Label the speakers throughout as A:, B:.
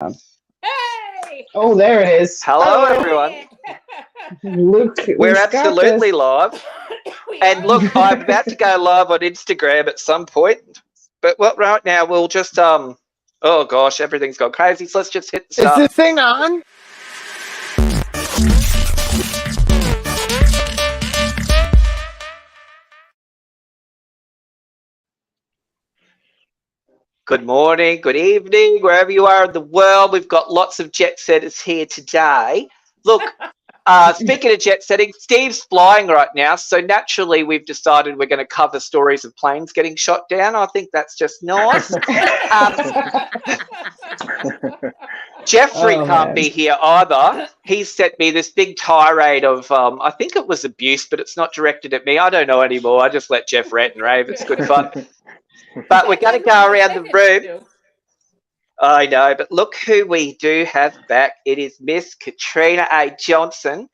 A: Hey!
B: Oh, there it is.
C: Hello, everyone.
B: Luke,
C: We're
B: Luke's got
C: absolutely
B: this.
C: live.
A: We
C: And
A: are
C: look, I'm about to go live on Instagram at some point. But right now we'll just oh gosh, everything's gone crazy. So let's just hit the
D: Is
C: start.
D: this thing on?
C: Good morning, good evening, wherever you are in the world. We've got lots of jet setters here today. Look, speaking of jet setting, Steve's flying right now, so naturally we've decided we're going to cover stories of planes getting shot down. I think that's just nice. Jeffrey can't be here either. He sent me this big tirade of, I think it was abuse, but it's not directed at me. I don't know anymore. I just let Jeff rant and rave. It's good fun. But we're going to go around the room. I know, but look who we do have back. It is Miss Katrina A. Johnson.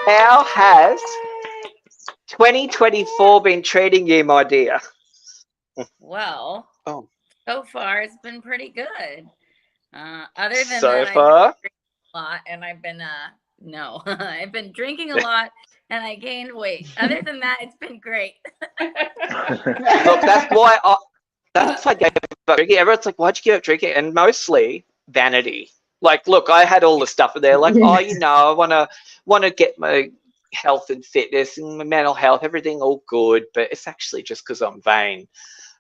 C: How has 2024 been treating you, my dear?
E: Well, so far it's been pretty good. Other than
C: so
E: that,
C: far,
E: I've been drinking a lot, and I've been no, I've been drinking a lot, and I gained weight. Other than that, it's been great.
C: look, that's why I gave up drinking. Everyone's like, why'd you give up drinking? And mostly vanity. Like, look, I had all the stuff in there. Like, oh, you know, I want to get my health and fitness and my mental health, everything all good. But it's actually just because I'm vain.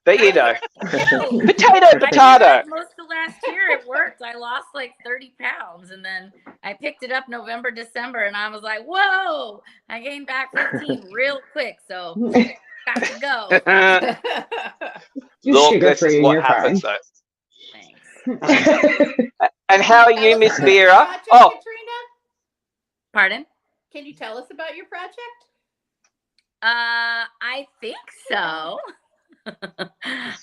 C: But you know, potato.
E: Most of last year it worked. I lost like 30 pounds, and then I picked it up November, December, and I was like, whoa! I gained back 15 real quick. So got to go.
C: Look, this is what happens, though.
E: Thanks.
C: And how are you, Miss Vera?
A: Oh, Katrina?
E: Pardon?
A: Can you tell us about your project?
E: I think so.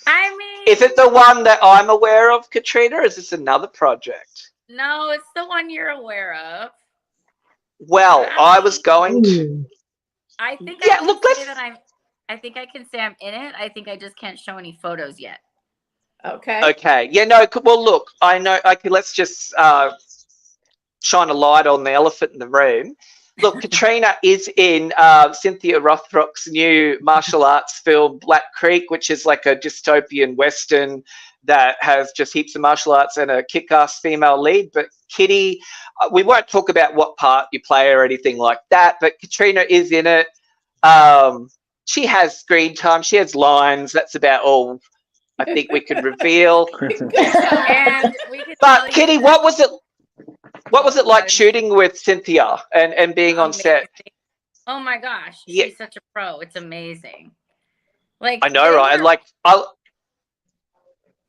E: I mean,
C: is it the one that I'm aware of, Katrina, or is this another project?
E: No, it's the one you're aware of.
C: Well, I was going to.
E: I think
C: yeah,
E: I
C: look,
E: can say that I think I can say I'm in it. I think I just can't show any photos yet.
A: Okay.
C: Okay. Yeah, no, well, look, I know. Okay, let's just shine a light on the elephant in the room. Look, Katrina is in Cynthia Rothrock's new martial arts film, Black Creek, which is like a dystopian Western that has just heaps of martial arts and a kick-ass female lead. But Kitty, we won't talk about what part you play or anything like that, but Katrina is in it. She has screen time. She has lines. That's about all I think we could reveal. But Kitty, what was it? What was it like shooting with Cynthia and being on set?
E: Oh my gosh, she's such a pro. It's amazing. Like
C: I know, right? Like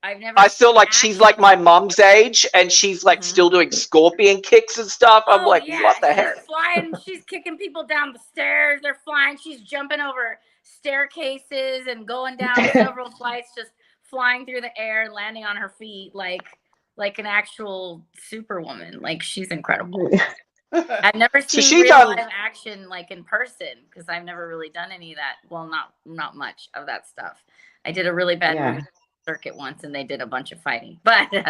C: I feel like she's like my mom's age, and she's like still doing scorpion kicks and stuff. I'm like, what the heck?
E: She's flying. She's kicking people down the stairs. They're flying. She's jumping over staircases and going down several flights, just flying through the air, landing on her feet like an actual superwoman. Like, she's incredible. I've never seen real live action like in person, because I've never really done any of that. Well, not much of that stuff. I did a really bad circuit once, and they did a bunch of fighting, but this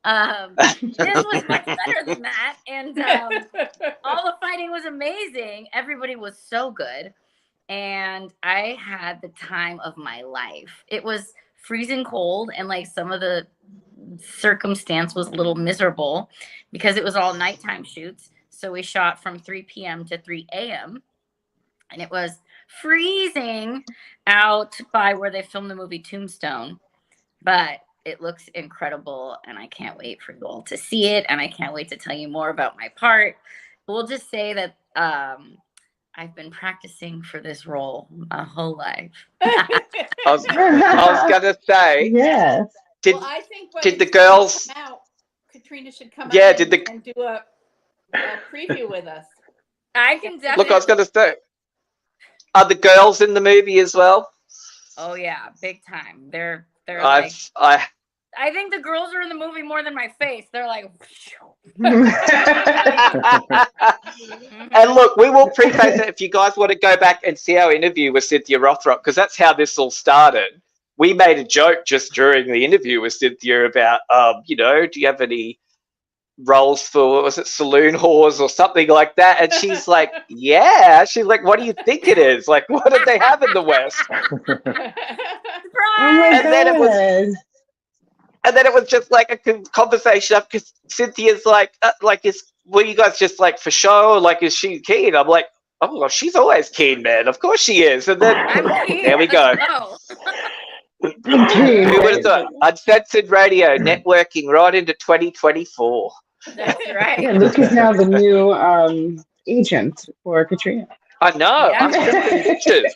E: was much better than that. And all the fighting was amazing. Everybody was so good, and I had the time of my life. It was freezing cold, and like some of the circumstance was a little miserable because it was all nighttime shoots. So we shot from 3 p.m. to 3 a.m. and it was freezing out by where they filmed the movie Tombstone, but it looks incredible, and I can't wait for you all to see it, and I can't wait to tell you more about my part. We'll just say that I've been practicing for this role my whole life.
C: I was gonna say,
B: yes.
A: I think
C: did the girls
A: come out, Katrina should come
C: out
A: and do a preview with us.
E: I can definitely.
C: Look, I was gonna say, are the girls in the movie as well?
E: Oh yeah, big time. They're I think the girls are in the movie more than my face. They're like.
C: And look, we will preface it if you guys want to go back and see our interview with Cynthia Rothrock, because that's how this all started. we made a joke just during the interview with Cynthia about, do you have any roles for, what was it, saloon whores or something like that? And she's like, yeah. She's like, what do you think it is? Like, what did they have in the West?
B: Oh my
C: And then it was
B: God.
C: And then it was just like a conversation up because Cynthia's like, were you guys just like for show? Like, is she keen? I'm like, oh, well, she's always keen, man. Of course she is. And then there we go. Who would have thought? Uncensored Radio, networking right into 2024.
E: That's right.
B: Yeah, Luke is now the new agent for Katrina.
C: I know.
E: Yeah.
C: I'm just pictures.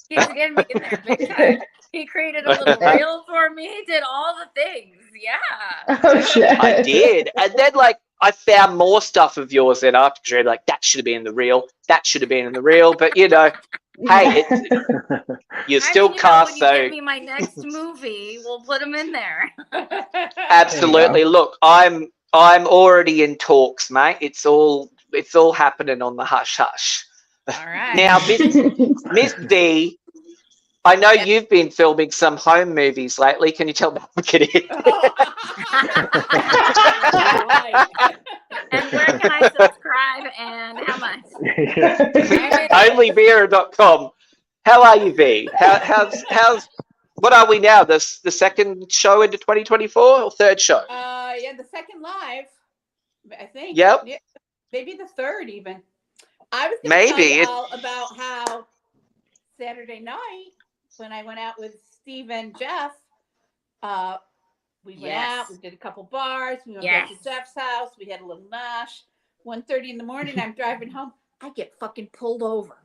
E: He's getting me in there big time. He created a little reel for me. He did all the things. Yeah.
B: Oh shit!
C: I did, and then like I found more stuff of yours then after. Like that should have been in the reel. That should have been in the reel. But hey, you're still cast.
E: When you
C: so
E: give me my next movie, we'll put him in there.
C: absolutely. Look, I'm already in talks, mate. It's all happening on the hush hush.
E: All right.
C: Now, Miss D, I know you've been filming some home movies lately. Can you tell me? I'm kidding.
E: And where can I subscribe and how much?
C: Onlyvera.com. How are you, V? How's what are we now? The second show into 2024 or third show?
A: Yeah, the second live, I think.
C: Yep.
A: Yeah, maybe the third even. I was
C: Maybe
A: tell you all about how Saturday night when I went out with Steve and Jeff, we went out, we did a couple bars, we went back to Jeff's house, we had a little nosh. 1:30 in the morning, I'm driving home, I get fucking pulled over.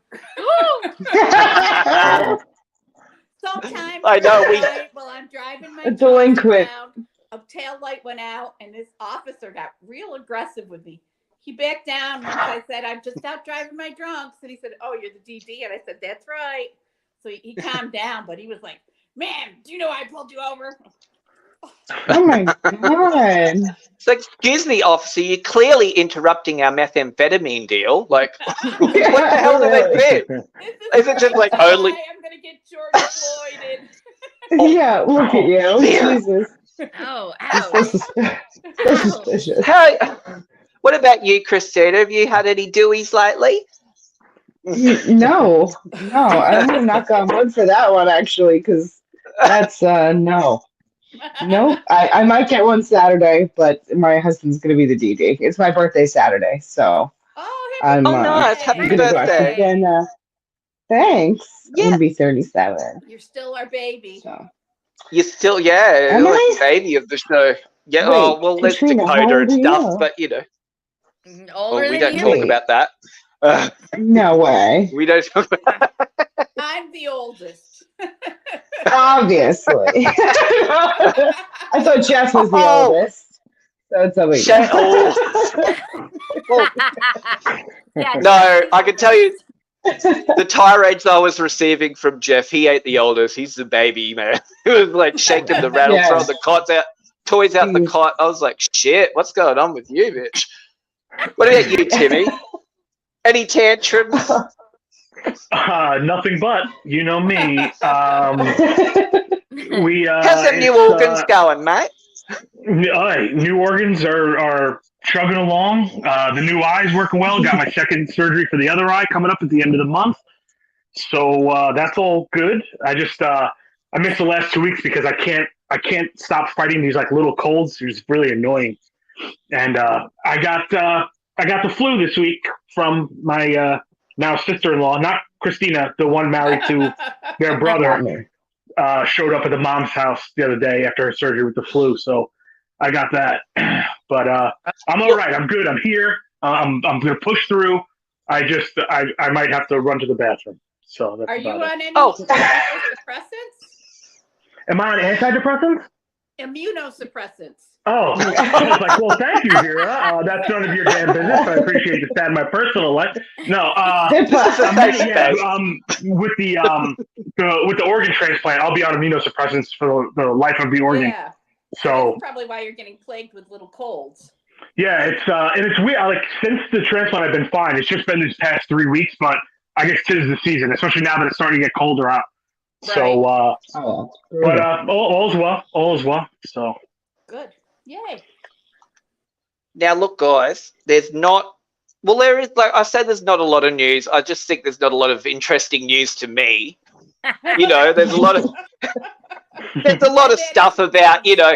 A: Sometimes
C: I know
A: while I'm driving my
B: delinquent.
A: around, a tail light went out and this officer got real aggressive with me. He backed down once I said, I'm just out driving my drunks. And he said, oh, you're the DD. And I said, that's right. So he calmed down, but he was like, man, do you know I pulled you over?
B: Oh my God.
C: So excuse me, officer, you're clearly interrupting our methamphetamine deal. Like, what the hell do they think? Is it just like only?
A: I'm going to get George Floyded.
B: Yeah, look at you. Jesus.
E: Oh,
B: So suspicious.
C: Hey, what about you, Christina? Have you had any dewies lately?
B: No, I'm gonna knock on wood for that one actually, because that's no. Nope. I might get one Saturday, but my husband's gonna be the DD. It's my birthday Saturday, so I'm
C: nice! Happy birthday!
B: Again, thanks.
C: Yeah.
B: I'm gonna be 37.
A: You're still our baby.
B: So.
C: You're still, you're like the baby of the show. Yeah.
B: Wait,
C: well, there's
B: Katrina,
C: Dakota and stuff,
B: you?
C: but
E: older
C: we
E: than
C: don't
E: you.
C: talk about that.
B: No way.
C: We don't talk about
A: I'm the oldest.
B: Obviously. I thought Jeff was the oldest. So it's something.
C: No, I can tell you the tirades I was receiving from Jeff, he ain't the oldest. He's the baby, man. He was like shaking the rattle, throwing the toys out the cot. I was like, shit, what's going on with you, bitch? What about you, Timmy? Any tantrums?
D: Nothing but, you know me.
C: How's the new organs going, mate?
D: New organs are chugging along. The new eye's working well. Got my second surgery for the other eye coming up at the end of the month. So that's all good. I just I missed the last 2 weeks because I can't stop fighting these like little colds. It's really annoying. And I got the flu this week from my now sister-in-law, not Christina, the one married to their brother. Showed up at the mom's house the other day after her surgery with the flu. So I got that, but I'm all right. I'm good. I'm here. I'm going to push through. I might have to run to the bathroom. So that's
A: Are you
D: about
A: on
D: it.
A: any immunosuppressants?
D: Am I on antidepressants?
A: Immunosuppressants.
D: Oh, I was like, well, thank you, Vera. That's none of your damn business. I appreciate you stat my personal life. No, with the organ transplant, I'll be on immunosuppressants for the life of the organ.
A: Yeah.
D: So
A: that's probably why you're getting plagued with little colds.
D: Yeah, it's weird. Like since the transplant, I've been fine. It's just been these past 3 weeks, but I guess 'tis the season, especially now that it's starting to get colder out. So, but all's well. All's well. So
A: Good. Yay.
C: Now, look, guys, there's not. Well, there is. Like I said, there's not a lot of news. I just think there's not a lot of interesting news to me. You know, there's a lot of. There's a lot of stuff about, you know.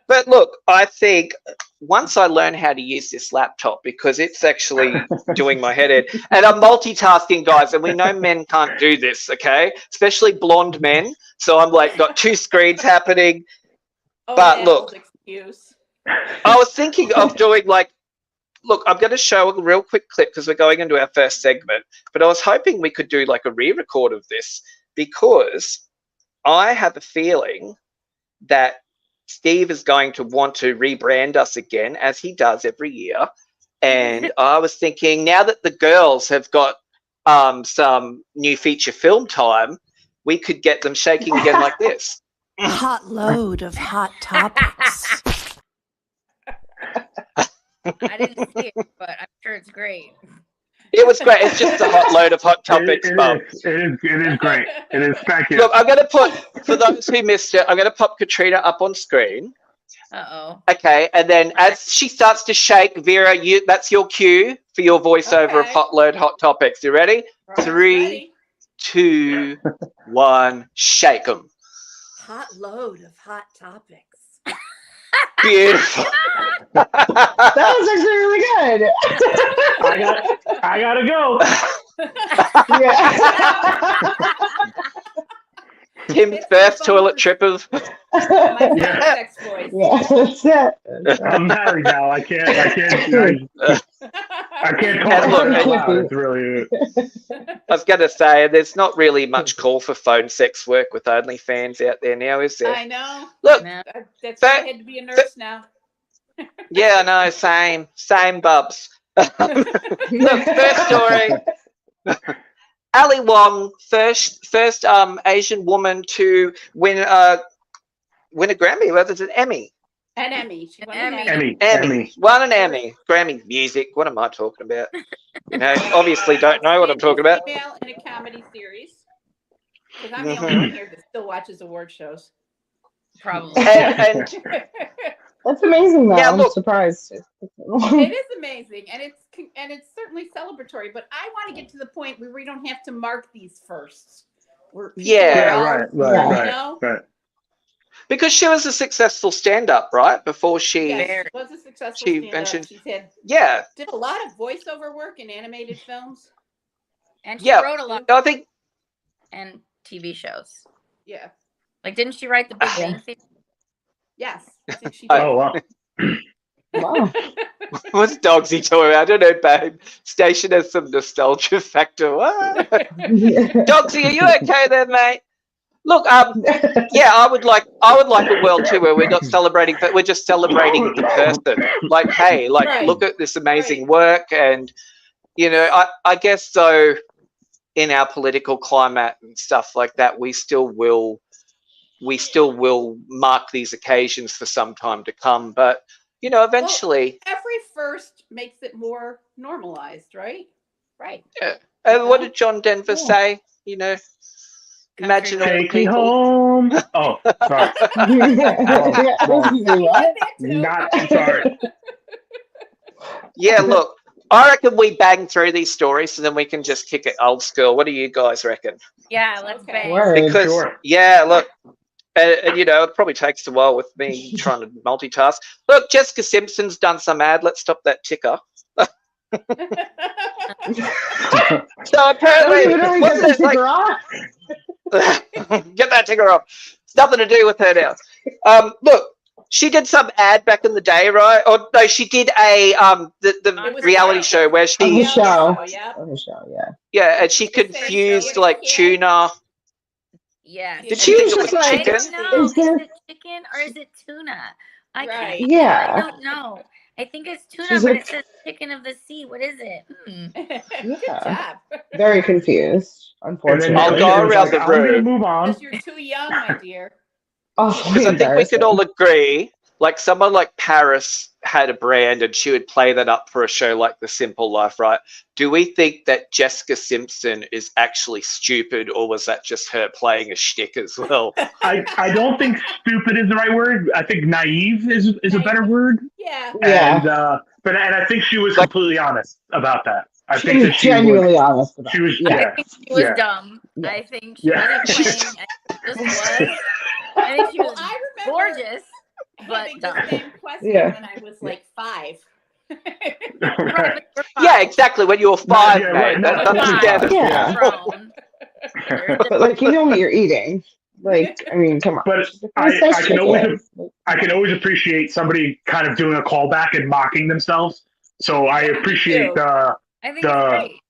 C: But look, I think once I learn how to use this laptop, because it's actually doing my head in, and I'm multitasking, guys, and we know men can't do this, okay? Especially blonde men. So I'm like got two screens happening.
A: Oh,
C: But
A: that
C: look.
A: old excuse.
C: I was thinking of doing like, look, I'm going to show a real quick clip because we're going into our first segment, but I was hoping we could do like a re-record of this because I have a feeling that Steve is going to want to rebrand us again, as he does every year. And I was thinking, now that the girls have got some new feature film time, we could get them shaking again like this.
F: A hot load of hot topics.
E: I didn't see it, but I'm sure it's great.
C: It was great. It's just a hot load of hot topics, Mum.
D: It is great. It is spectacular.
C: Look, I'm going to put, for those who missed it, I'm going to pop Katrina up on screen.
E: Uh-oh.
C: Okay, and then as she starts to shake, Vera, that's your cue for your voiceover of
A: Okay.
C: hot load, hot topics. You ready?
A: Right,
C: 3,
A: ready?
C: 2, 1, shake them.
A: Hot load of hot topics.
C: Beautiful.
B: That was actually really good.
D: I gotta go.
B: Yeah.
C: Tim's
A: It's
C: first
A: the
C: toilet
A: phone.
C: trip of.
A: My
D: Yeah.
A: sex voice.
B: Yeah, that's it.
D: I'm married now. I can't talk
C: And look,
D: out loud. It's really
C: I was going to say, there's not really much call for phone sex work with OnlyFans out there now, is there?
A: I know.
C: Look,
E: No.
A: That's why I had to be a nurse now.
C: yeah, I know, same bubs. Look, first story. Ali Wong, first Asian woman to win a Grammy, rather than Emmy.
A: An Emmy. She won
E: An
A: an
E: Emmy.
D: Emmy.
C: Won an Emmy. Grammy music. What am I talking about? You know, obviously don't know what I'm talking about.
A: Female in a comedy series. Because I'm the only one here that still watches award shows.
E: Probably.
C: And
B: That's amazing, though.
C: Yeah,
B: I'm
C: look.
B: surprised.
A: It is amazing, and it's certainly celebratory. But I want to get to the point where we don't have to mark these firsts. Where people
C: Yeah.
A: are all-
D: Right.
A: You know?
C: because she was a successful stand-up, right? Before she,
A: Yes, was a successful
C: she
A: stand-up.
C: mentioned-
A: She's had
C: yeah,
A: did a lot of voiceover work in animated films.
E: And she
C: Yeah.
E: wrote a lot
C: I think,
E: and TV shows.
A: Yeah.
E: Like, didn't she write The Big Bang Theory?
A: Yes. I think she
C: Oh,
A: did.
D: Oh wow.
B: Wow.
C: what's Dogsy talking about? I don't know, babe. Station has some nostalgia factor. What? Dogsy, are you okay there, mate? Look, yeah, I would like a world too where we're not celebrating, but we're just celebrating the person. Like, hey, like,
A: Right.
C: look at this amazing work, and you know, I guess so. In our political climate and stuff like that, we still will mark these occasions for some time to come. But you know, eventually,
A: Every first makes it more normalized, right?
E: Right.
C: and what did John Denver say? You know, imagine all the
D: Take me
C: people.
D: home. Oh, sorry.
B: What?
D: Not sorry.
C: Yeah, look, I reckon we bang through these stories and then we can just kick it old school. What do you guys reckon?
E: Yeah, let's
A: Okay.
E: bang.
B: Word.
C: Because,
D: Sure.
C: yeah, look, and, you know, it probably takes a while with me trying to multitask. Look, Jessica Simpson's done some ad. Let's stop that ticker. So
B: I
C: apparently,
B: don't even know we
C: wasn't
B: get
C: it
B: the
C: like,
B: ticker off.
C: get that ticker off. It's nothing to do with her now. Look, she did some ad back in the day, right? Or no, she did a
A: It
C: the
A: was
C: reality
A: fun.
C: show where
B: On the
C: she
B: show.
A: Yeah.
B: On the show, yeah.
C: yeah, and she
A: It was a
C: confused
A: show.
C: like
A: Yeah.
C: tuna.
E: Yeah.
A: Did
C: she think it was
E: I
C: chicken?
E: don't know.
B: Is
E: Is
B: there-
E: it chicken or is it tuna? I
A: Right.
E: can't.
B: Yeah.
E: I don't know. I think it's tuna,
B: She's
E: but
B: like-
E: it says chicken of the sea. What is it?
A: Good
B: Yeah.
A: job.
B: Very confused,
D: And then
B: unfortunately.
C: I'll
D: later
C: go
D: it was
C: around
D: like,
C: the
D: I'm gonna
C: room.
D: move on.
A: Because you're too young, my dear.
B: Oh,
C: Because I think we could all agree, like someone like Paris had a brand and she would play that up for a show like The Simple Life, right? Do we think that Jessica Simpson is actually stupid, or was that just her playing a shtick as well?
D: I don't think stupid is the right word. I think naive is a better word.
A: Yeah.
D: And and I think she was completely honest about that. I think that she
B: genuinely honest about
D: She was.
B: it.
D: Yeah.
E: I think she was
D: Yeah.
E: dumb.
B: Yeah.
E: I think she
D: Yeah.
E: wasn't playing. I think she just was. I think she was
A: I remember
E: gorgeous, but
A: having the
E: dumb.
A: same question
B: Yeah.
A: when I was like 5.
D: Right.
C: Yeah, exactly. When you were 5,
D: yeah,
C: mate.
D: right,
C: That's
D: no,
C: understandable.
B: Yeah.
E: Grown.
B: But like, you know what you're eating. Like, I mean, come on.
D: But
B: Who
D: I
B: says
D: can
B: chicken
D: always
B: eggs?
D: I can always appreciate somebody kind of doing a callback and mocking themselves. So I
A: Yeah, me
D: appreciate
A: too.
E: I think it's great.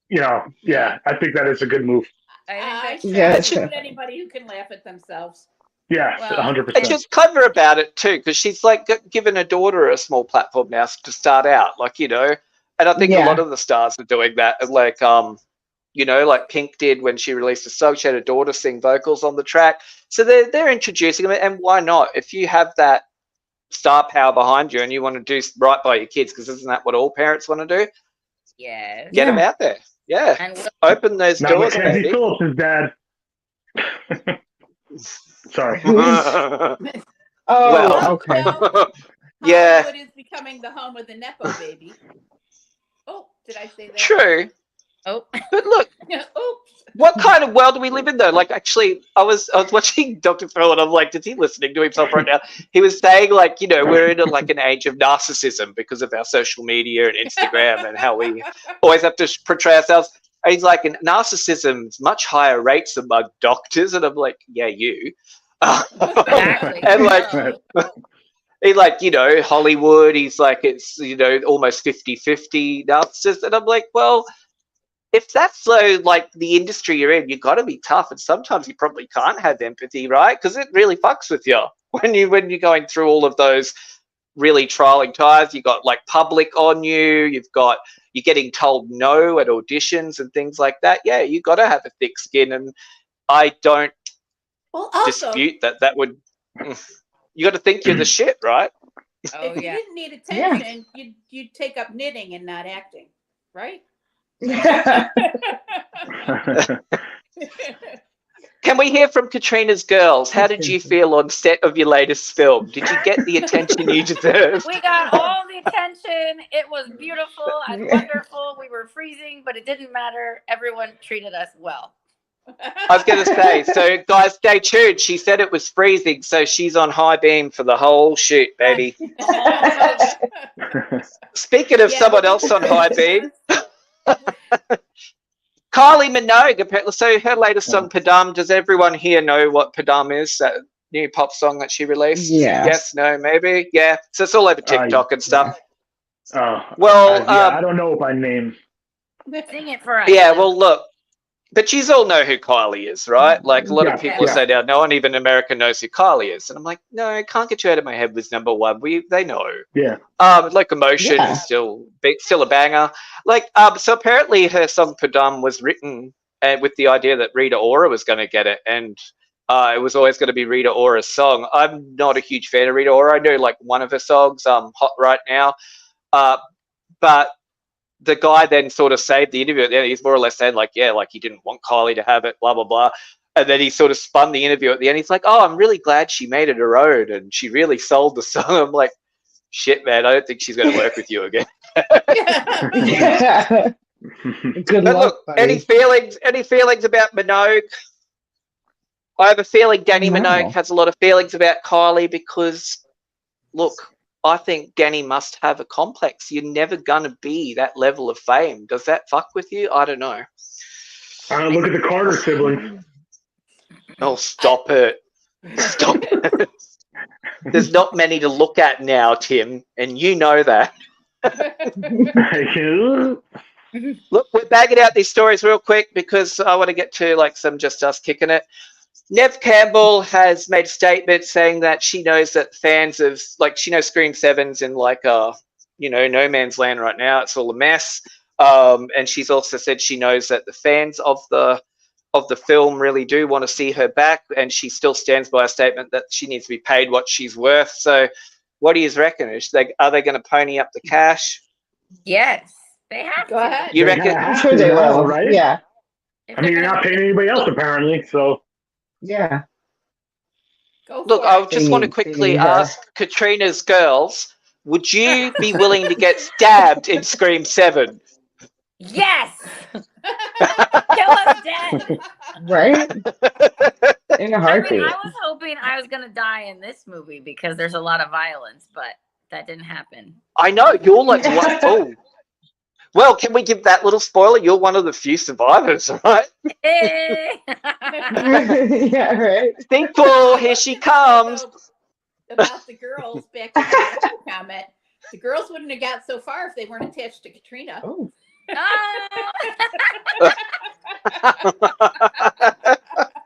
D: I think that is a good move.
E: I think
A: I
E: that's
B: Yeah.
A: salute anybody who can laugh at themselves.
D: Yeah,
E: Well,
D: 100%.
C: And she's clever about it too, because she's like given her daughter a small platform now to start out, like, you know. And I think a lot of the stars are doing that, like you know, like Pink did when she released a song. She had her daughter sing vocals on the track, so they're introducing them. And why not? If you have that star power behind you and you want to do right by your kids, because isn't that what all parents want to do?
E: yes.
C: Get them out there, yeah.
E: And
C: Open those
D: Now
C: doors,
D: Mackenzie
C: baby.
D: Phillips' dad. Sorry.
B: Oh,
C: Well,
B: okay.
C: Yeah.
A: Hollywood is becoming the home of the Nepo baby. Oh, did I say that?
C: True.
E: oh,
C: But look,
A: Oops.
C: what kind of world do we live in though? Like, actually, I was watching Dr. Phil and I'm like, is he listening to himself right now? He was saying, like, you know, we're in like an age of narcissism because of our social media and Instagram and how we always have to portray ourselves. And he's like, and narcissism's much higher rates among doctors. And I'm like, yeah, you.
E: exactly.
C: And like,
E: No.
C: he like, you know, Hollywood, he's like, it's, you know, almost 50-50 narcissist. And I'm like, well, if that's so like the industry you're in, you've got to be tough. And sometimes you probably can't have empathy, right? Because it really fucks with you when you're going through all of those really trialing times. You got like public on you, you're getting told no at auditions and things like that. Yeah, you got to have a thick skin. And I don't
A: Well, also,
C: dispute that would, you got to think you're the shit, right?
E: Oh
A: if you
E: yeah.
A: didn't need attention, you'd take up knitting and not acting, right?
C: Can we hear from Katrina's girls? How did you feel on set of your latest film? Did you get the attention you deserved?
E: We got all the attention. It was beautiful and wonderful. We were freezing, but it didn't matter. Everyone treated us well.
C: I was going to say, so guys, stay tuned. She said it was freezing, so she's on high beam for the whole shoot, baby. Speaking of someone else on high beam, Kylie Minogue, apparently, so her latest song, Padam. Does everyone here know what Padam is? That new pop song that she released?
B: Yeah.
C: Yes, no, maybe? Yeah. So it's all over TikTok and stuff.
D: Well, I don't know by name.
E: Sing it for us.
C: Yeah, well, look. But you all know who Kylie is, right? Like a lot of people say now, no one even in America knows who Kylie is. And I'm like, no, I can't get you out of my head was number one. They know.
D: Yeah.
C: Locomotion is still a banger. Like, so apparently her song Padam was written with the idea that Rita Ora was going to get it. And it was always going to be Rita Ora's song. I'm not a huge fan of Rita Ora. I know like one of her songs, Hot Right Now. But the guy then sort of saved the interview at the end. He's more or less saying like, yeah, like he didn't want Kylie to have it, blah, blah, blah. And then he sort of spun the interview at the end. He's like, oh, I'm really glad she made it her own and she really sold the song. I'm like, shit, man, I don't think she's going to work with you again.
B: Good
C: But
B: luck,
C: look,
B: buddy.
C: any feelings about Minogue? I have a feeling Danny
B: No.
C: Minogue has a lot of feelings about Kylie because, look, I think Danny must have a complex. You're never going to be that level of fame. Does that fuck with you? I don't know.
D: Look at the Carter siblings.
C: Oh, stop it. Stop it. There's not many to look at now, Tim, and you know that. Look, we're bagging out these stories real quick because I want to get to like some just us kicking it. Nev Campbell has made a statement saying that she knows that fans of, like, she knows Scream 7's in like no man's land right now. It's all a mess. And she's also said she knows that the fans of the film really do want to see her back, and she still stands by a statement that she needs to be paid what she's worth. So What do you reckon? Are they going to pony up the cash?
E: Yes, they have
A: Go
E: to.
A: ahead.
C: You
D: They're
C: reckon?
D: gonna
B: I'm
D: have
B: sure
D: to
B: they
D: now,
B: will.
D: right?
B: Yeah.
E: If
D: I mean,
E: they're
D: you're not
E: gonna-
D: paying anybody else apparently, so
B: Yeah.
A: Go
C: Look,
A: for
C: I
A: it.
C: just want to
B: They
C: quickly
B: need her.
C: ask Katrina's girls, would you be willing to get stabbed in Scream 7?
E: Yes, kill us dead.
B: Right? In a
E: I
B: heartbeat.
E: mean, I was hoping I was gonna die in this movie because there's a lot of violence, but that didn't happen.
C: I know, you're like, what? Oh. Well, can we give that little spoiler? You're one of the few survivors, right?
E: Hey.
B: Yeah, right.
C: Sequel, here she comes.
A: About the girls, back to the other comment, the girls wouldn't have got so far if they weren't attached to Katrina.
B: Oh.
E: Oh.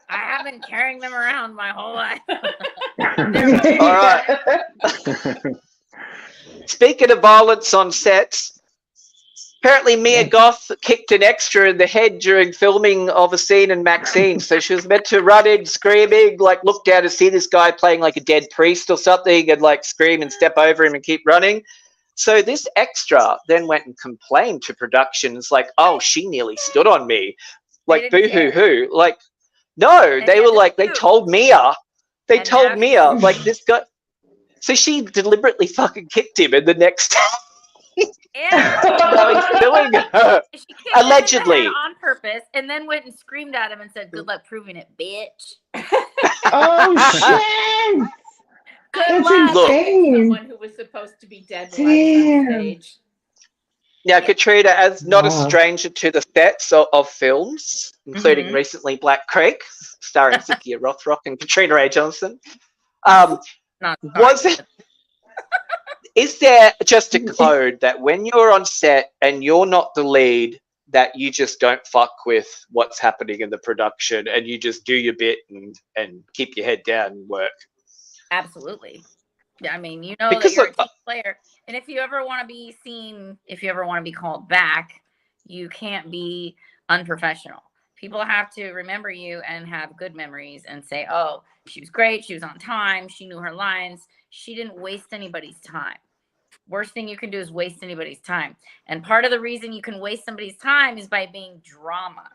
E: I have been carrying them around my whole life.
C: All right. Speaking of violence on sets, apparently Mia Goth kicked an extra in the head during filming of a scene in Maxine. So she was meant to run in screaming, like look down to see this guy playing like a dead priest or something and like scream and step over him and keep running. So this extra then went and complained to production. It's like, oh, she nearly stood on me. Like,
E: They didn't
C: boo-hoo-hoo. Like, no,
E: And
C: they
E: they
C: were
E: had
C: like,
E: to
C: they
E: sue.
C: told Mia. They
E: And
C: told
E: now
C: Mia,
E: she's-
C: like, this guy. So she deliberately fucking kicked him in the next
E: Yeah.
C: now he's suing her.
E: She kicked him in the
C: Allegedly.
E: head on purpose and then went and screamed at him and said, "Good luck proving it, bitch."
B: Oh, shit!
E: Good
B: That's
E: luck.
C: Look.
B: insane.
A: Someone who was supposed to be dead while I was on
B: Damn.
A: stage.
C: Now, Katrina, as not a
B: Wow.
C: stranger to the sets of films, including
E: Mhm.
C: recently Black Creek, starring Cynthia Rothrock and Katrina A. Johnson,
E: Not
C: was it? Is there just a code that when you're on set and you're not the lead, that you just don't fuck with what's happening in the production and you just do your bit and keep your head down and work?
E: Absolutely. Yeah, I mean, you know
C: Because
E: that you're a
C: look,
E: team player, and if you ever want to be seen, if you ever want to be called back, you can't be unprofessional. People have to remember you and have good memories and say, "Oh, she was great. She was on time. She knew her lines. She didn't waste anybody's time." Worst thing you can do is waste anybody's time. And part of the reason you can waste somebody's time is by being drama.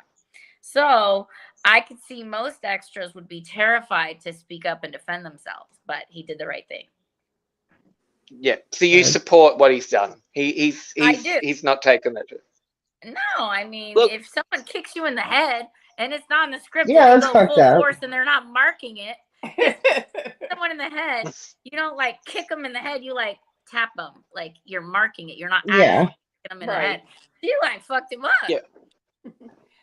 E: So I could see most extras would be terrified to speak up and defend themselves, but he did the right thing.
C: Yeah, so you support what he's done. He's
E: I do.
C: he's not taken that.
E: No, I mean,
C: Look-
E: if someone kicks you in the head and it's not in the script,
B: Yeah,
E: it's
B: that's
E: go
B: fucked
E: full
B: up.
E: force and they're not marking it, someone in the head, you don't like kick them in the head, you like tap them, like you're marking it. You're not actually
B: Yeah.
E: kicking them in the
A: Right.
E: head. You like fucked him up.
C: Yeah.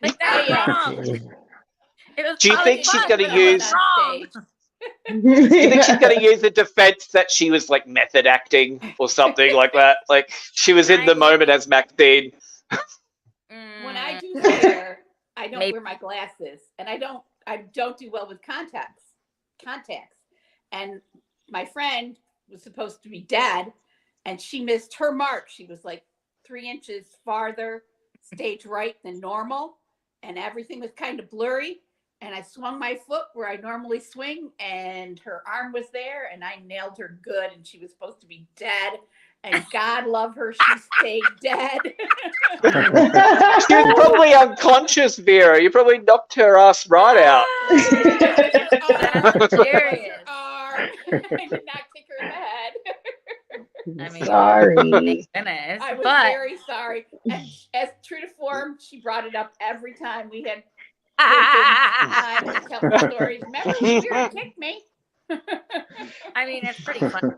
E: Like that's
A: Yeah.
E: wrong. It was
C: Do you
E: probably
C: think she's
E: fun,
C: gonna
E: but it was
C: use-
E: wrong.
C: Do you think she's going to use a defense that she was like method acting or something like that? Like she was in the moment as Maxine.
A: When I do hair, I don't
E: Maybe.
A: wear my glasses, and I don't do well with contacts. And my friend was supposed to be dead, and she missed her mark. She was like 3 inches farther stage right than normal, and everything was kind of blurry. And I swung my foot where I normally swing, and her arm was there, and I nailed her good, and she was supposed to be dead. And God love her, she stayed dead.
C: She was probably unconscious, Vera. You probably knocked her ass right out.
E: That's hilarious.
A: I did not kick her in the head.
E: I mean,
B: Sorry.
E: goodness,
A: I was
E: but
A: very sorry. And as true to form, she brought it up every time we had time to tell her stories. Remember when Vera kicked me?
E: I mean, it's pretty fun.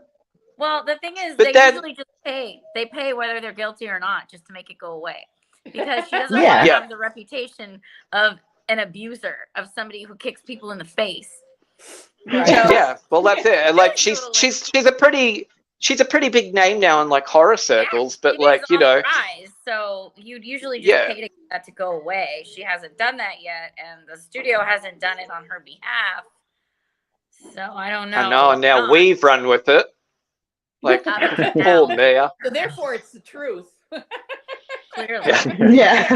E: Well, the thing is,
C: But
E: they
C: then-
E: usually just pay. They pay whether they're guilty or not, just to make it go away, because she doesn't
B: Yeah.
E: want to
C: Yeah.
E: have the reputation of an abuser, of somebody who kicks people in the face.
A: Right.
C: Yeah, well that's it. And like she's a pretty big name now in like horror circles, but
E: It
C: like
E: is
C: you
E: on the
C: know,
E: rise, so you'd usually just
C: Yeah.
E: pay to get that to go away. She hasn't done that yet, and the studio hasn't done it on her behalf. So I don't know.
C: I know, and now
E: Not.
C: we've run with it. Like
E: Out of it
C: poor
E: now.
C: Mia.
A: So therefore, it's the truth.
E: Clearly.
C: Yeah.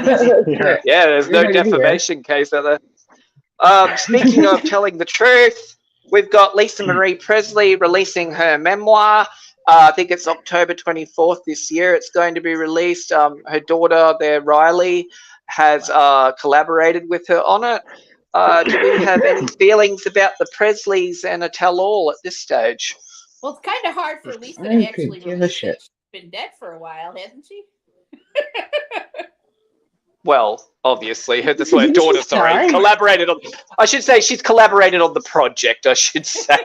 B: Yeah.
C: Yeah, there's no
B: You're here.
C: defamation case out there. Speaking of telling the truth, we've got Lisa Marie Presley releasing her memoir. I think it's October 24th this year. It's going to be released. Her daughter there, Riley, has collaborated with her on it. Do we have any feelings about the Presleys and a tell-all at this stage?
A: Well, it's kind of hard for Lisa
B: I
A: to
B: could
A: actually
B: give a
A: release
B: shit.
A: it. She's been dead for a while, hasn't she?
C: Well, obviously, her daughter, sorry,
B: Time.
C: collaborated on. I should say she's collaborated on the project. I should say.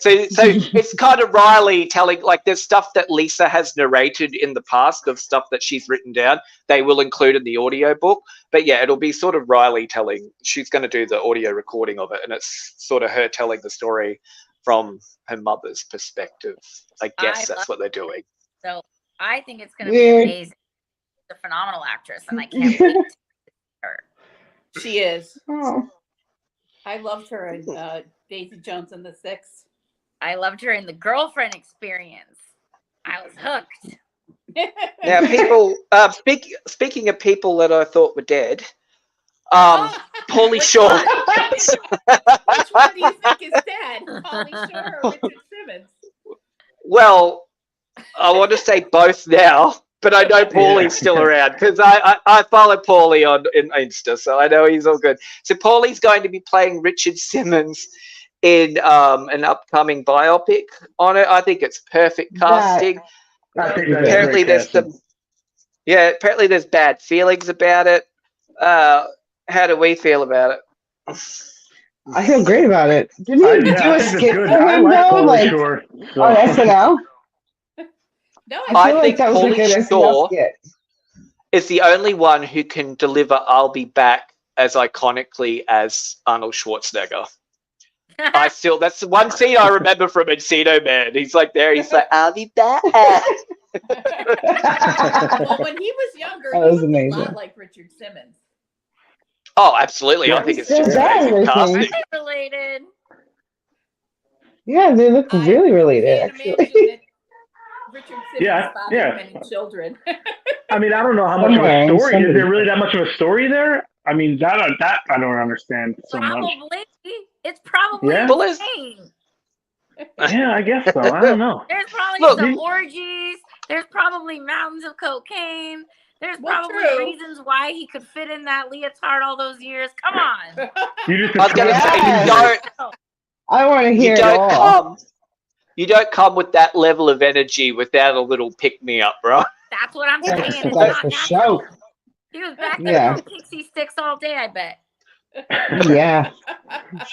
C: So it's kind of Riley telling, like, there's stuff that Lisa has narrated in the past of stuff that she's written down. They will include in the audio book, but yeah, it'll be sort of Riley telling. She's going to do the audio recording of it, and it's sort of her telling the story from her mother's perspective. I guess that's what they're doing.
E: So I think it's going to be
B: Weird.
E: amazing. She's a phenomenal actress, and I can't wait to see her.
A: She is.
B: Oh.
A: I loved her in Daisy Jones and the Six.
E: I loved her in The Girlfriend Experience. I was hooked.
C: Now, people. Speaking of people that I thought were dead, Pauly Shore.
A: Which one do you think is dead? Pauly Shore or Richard Simmons?
C: Well, I want to say both now, but I know Paulie's still around because I follow Paulie on Insta, so I know he's all good. So Paulie's going to be playing Richard Simmons in an upcoming biopic on it. I think it's perfect casting.
D: I think that's
C: Apparently
D: great
C: there's
D: casting.
C: apparently there's bad feelings about it. How do we feel about it?
B: I feel great about it. Didn't you do
D: I
B: a
D: think it's
B: skit
D: good.
B: for
D: I
B: him
D: like
B: though,
D: Pauly
B: like
D: Shore. So.
B: on SNL?
A: No,
B: I feel
C: I
B: like
C: think
B: that was a
C: Pauly
B: good
C: Shore
B: SNL skit.
C: is the only one who can deliver "I'll be back" as iconically as Arnold Schwarzenegger. That's the one scene I remember from Encino Man. He's like there, he's like, "I'll be back."
A: well, when he was younger,
B: That
A: he
B: was
A: looked a
B: amazing.
A: lot like Richard Simmons.
C: Oh, absolutely. I
D: Yeah.
C: think it's
B: They're
C: just
B: bad
C: amazing
B: looking.
C: casting.
E: Are they related?
B: Yeah, they look really related,
A: Can't
B: actually.
A: imagine that Richard Simmons
D: Yeah,
A: fathered
D: yeah.
A: many children.
D: I mean, I don't know how much of
B: Somewhere,
D: a story. Is
B: somebody-
D: there really that much of a story there? I mean, that I don't understand so much.
E: Probably. It's probably
D: Yeah.
C: Well, it's-
E: insane.
D: Yeah, I guess so. I don't know.
E: There's probably
C: Look,
E: some orgies. There's probably mountains of cocaine. There's
A: Well,
E: probably
A: true.
E: reasons why he could fit in that leotard all those years. Come on.
D: You just
C: I was going to say
B: Yes. I want to hear
C: you
B: it
C: don't
B: all.
C: come. You don't come with that level of energy without a little pick me up, right?
E: That's what I'm saying. It's
B: That's
E: not
B: for
E: natural.
B: sure.
E: He was back there
B: Yeah.
E: on pixie sticks all day, I bet.
B: Yeah.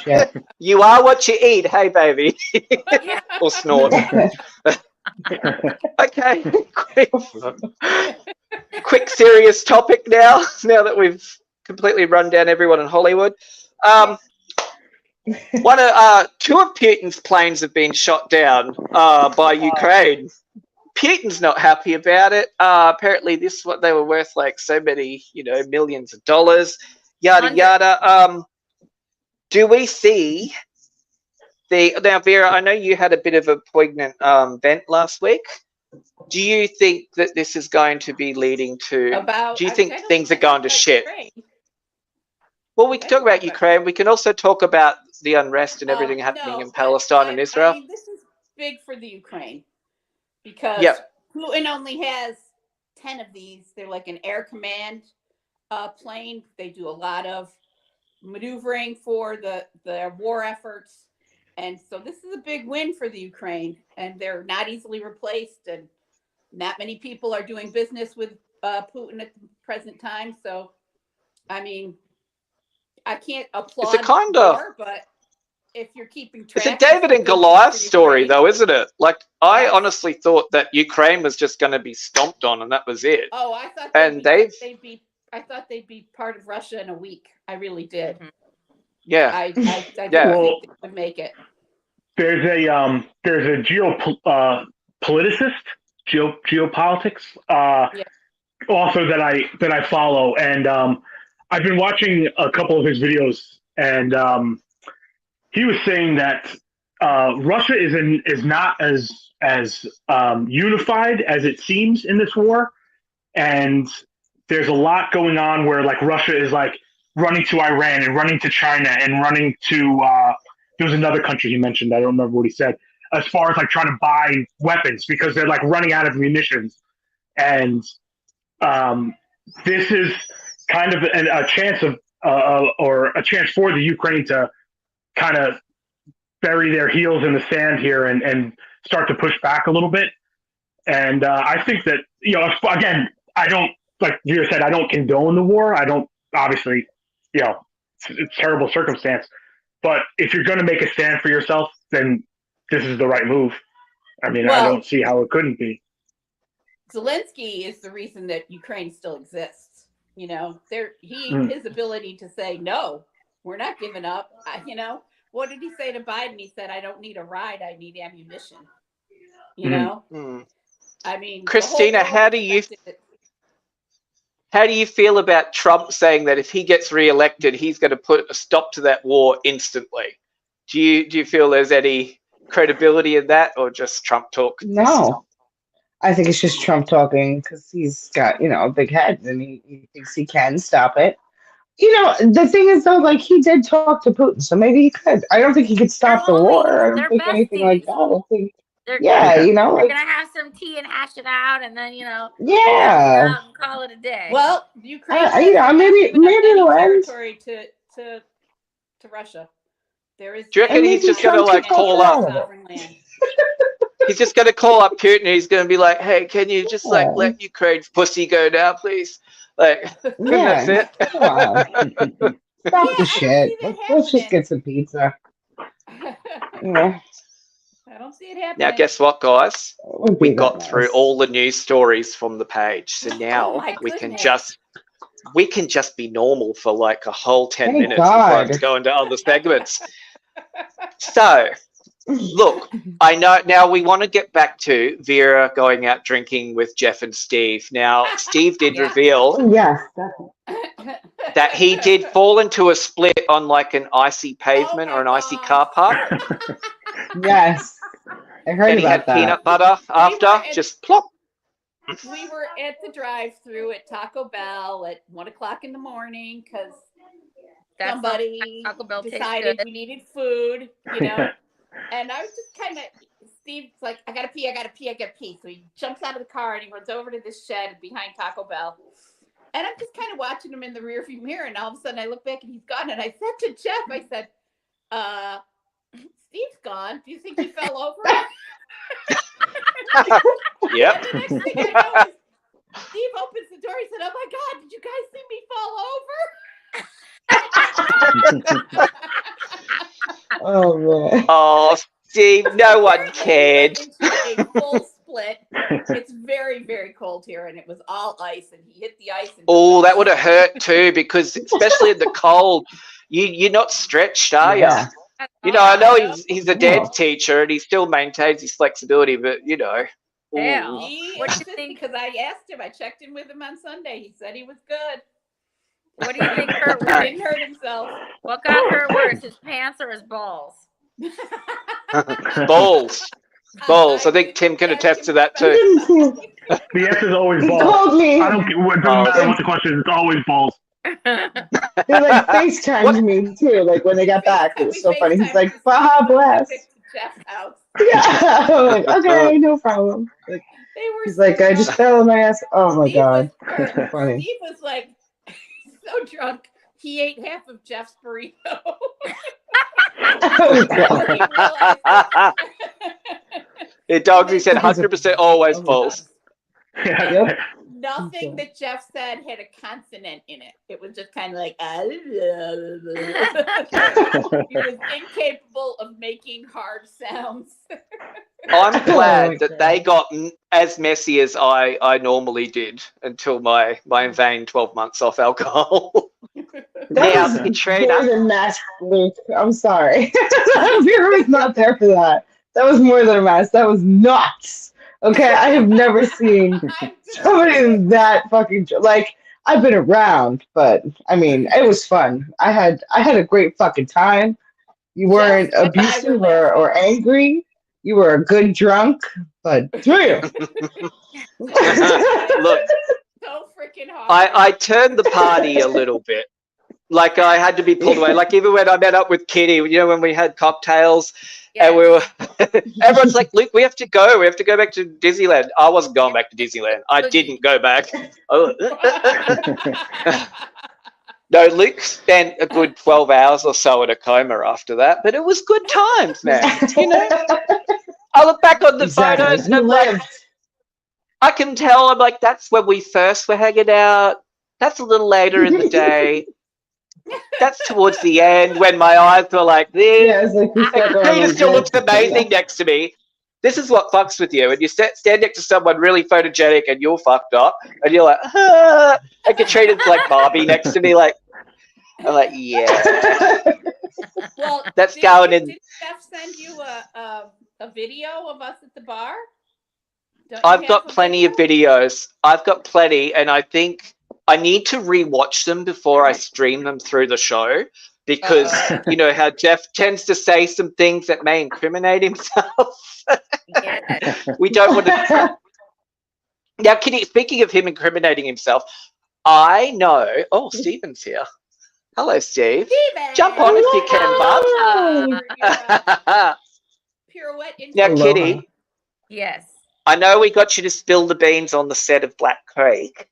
B: Shit.
C: You are what you eat, hey baby, or snort. Okay, quick serious topic now. Now that we've completely run down everyone in Hollywood, two of Putin's planes have been shot down by Ukraine. Putin's not happy about it. Apparently, they were worth like so many, millions of dollars. Yada yada. Do we see now, Vera? I know you had a bit of a poignant vent last week. Do you think that this is going to be leading to? Do you think things are going to shit?
A: Ukraine.
C: Well, we can talk about Ukraine. We can also talk about the unrest and everything happening in Palestine and Israel.
A: I mean, this is big for the Ukraine because Putin only has 10 of these. They're like an air command plane. They do a lot of maneuvering for the war efforts. And so this is a big win for the Ukraine. And they're not easily replaced. And not many people are doing business with Putin at the present time. So, I mean, I can't applaud war, but if you're keeping track,
C: it's a David and Goliath story, though, isn't it? Like, I honestly thought that Ukraine was just going to be stomped on, and that was it.
A: Oh, I thought I thought they'd be part of Russia in a week. I really did.
C: Yeah,
A: I didn't think they would make it.
D: There's a geopolitics author that I follow, and I've been watching a couple of his videos, and he was saying that Russia is not as unified as it seems in this war, and there's a lot going on where like Russia is like running to Iran and running to China and running to there was another country he mentioned, I don't remember what he said, as far as like trying to buy weapons because they're like running out of munitions. And this is kind of a chance of or a chance for the Ukraine to kind of bury their heels in the sand here and start to push back a little bit. And I think that, again, I don't, like Vera said, I don't condone the war. I don't, obviously, it's a terrible circumstance. But if you're going to make a stand for yourself, then this is the right move. I mean, I don't see how it couldn't be.
A: Zelensky is the reason that Ukraine still exists. His ability to say, no, we're not giving up. What did he say to Biden? He said, I don't need a ride. I need ammunition. I mean,
C: Christina, how do you feel about Trump saying that if he gets reelected, he's going to put a stop to that war instantly? Do you feel there's any credibility in that, or just Trump talk?
B: No, I think it's just Trump talking because he's got a big head and he thinks he can stop it. The thing is though, like he did talk to Putin, so maybe he could. I don't think he could stop the war. I don't think anything like that. I don't think.
E: They're gonna have some tea and hash it out, and then
B: yeah,
E: and call it a day.
A: Well, Ukraine,
B: maybe it'll end
A: territory to Russia. There is.
C: Do you reckon he's just gonna call up? He's just gonna call up Putin. And he's gonna be like, "Hey, can you just let Ukraine's pussy go now, please?" That's it.
B: Stop the shit. Let's just get some pizza.
A: I don't see it happening.
C: Now, guess what, guys? We got through all the news stories from the page, so now we can just be normal for like a whole 10 minutes before I have to go into other segments. So, look, I know now we want to get back to Vera going out drinking with Jeff and Steve. Now, Steve did reveal that he did fall into a split on like an icy pavement or an icy car park.
B: Yes. I heard
C: and he had peanut butter after, just plop.
A: We were at the drive-thru at Taco Bell at 1:00 in the morning because somebody decided we needed food, And I was just kind of, Steve's like, I gotta pee. So he jumps out of the car and he runs over to this shed behind Taco Bell. And I'm just kind of watching him in the rearview mirror. And all of a sudden I look back and he's gone. And I said to Jeff, I said, Steve's gone. Do you think he fell over?
C: Yep.
A: And the next thing I know is Steve opens the door. He said, oh my God, did you guys see me fall over?
B: Oh, man.
C: Oh, Steve, no one cared.
A: A full split. It's very, very cold here, and it was all ice, and he hit the ice.
C: Oh, that would have hurt too, because especially in the cold, you're not stretched, are you? I know he's a dance teacher, and he still maintains his flexibility, but
E: Yeah.
A: What do you think? Because I asked him, I checked in with him on Sunday. He said he was good.
E: What do you think hurt
A: He
E: worse?
A: didn't hurt himself.
E: What got hurt worse, his pants or his balls?
C: Balls. I think Tim can attest to that too.
D: The answer is always
B: He
D: balls.
B: called me.
D: I don't. It doesn't matter what the question is. It's always balls.
B: They like FaceTimed me too. Like when they got back, it was so funny. He's like, "Baja blast."
A: Jeff's house.
B: Yeah. I'm like, okay, no problem. Like, he's like, I just fell on my ass. Oh my God. That's so funny.
A: Steve was like so drunk. He ate half of Jeff's burrito.
B: Oh, God.
C: Yeah, dogs, he said 100% always balls.
B: Yep.
A: Nothing that Jeff said had a consonant in it. It was just kind of like, he was incapable of making hard sounds.
C: I'm glad that they got as messy as I normally did until my vain 12 months off alcohol.
B: That was
C: Katrina.
B: more than mess, Luke. I'm sorry. Vera was not there for that. That was more than a mess. That was nuts. Okay, I have never seen somebody that fucking like. I've been around, but I mean, it was fun. I had a great fucking time. You weren't abusive or angry. You were a good drunk, but damn.
C: Look,
A: so freaking hard.
C: I turned the party a little bit. Like I had to be pulled away. Like even when I met up with Kitty, you know, when we had cocktails and
E: Yes.
C: we were, everyone's like, Luke, we have to go. We have to go back to Disneyland. I wasn't going back to Disneyland. I didn't go back. Oh. No, Luke spent a good 12 hours or so in a coma after that, but it was good times, man. You know, I look back on the photos and I'm like, I can tell, I'm like, that's when we first were hanging out. That's a little later in the day. That's towards the end when my eyes were like this.
B: Yeah, it's like you said,
C: Peter still looks amazing next to me. This is what fucks with you. And you stand next to someone really photogenic and you're fucked up. And you're like, ah. And Katrina's like Barbie next to me. Like, I'm like, yeah.
A: Well,
C: That's going in.
A: Did Jeff send you a video of us at the bar? Don't you
C: I've
A: have
C: got
A: a
C: plenty of videos. I've got plenty. And I think I need to rewatch them before I stream them through the show. Because you know how Jeff tends to say some things that may incriminate himself.
E: Yeah.
C: We don't want to. Now, Kitty, speaking of him incriminating himself, I know. Oh, Stephen's here. Hello, Steve.
A: Steven!
C: Jump on if you can, bud.
A: Pirouette into
C: Now,
B: Aloha.
C: Kitty,
E: Yes.
C: I know we got you to spill the beans on the set of Black Creek,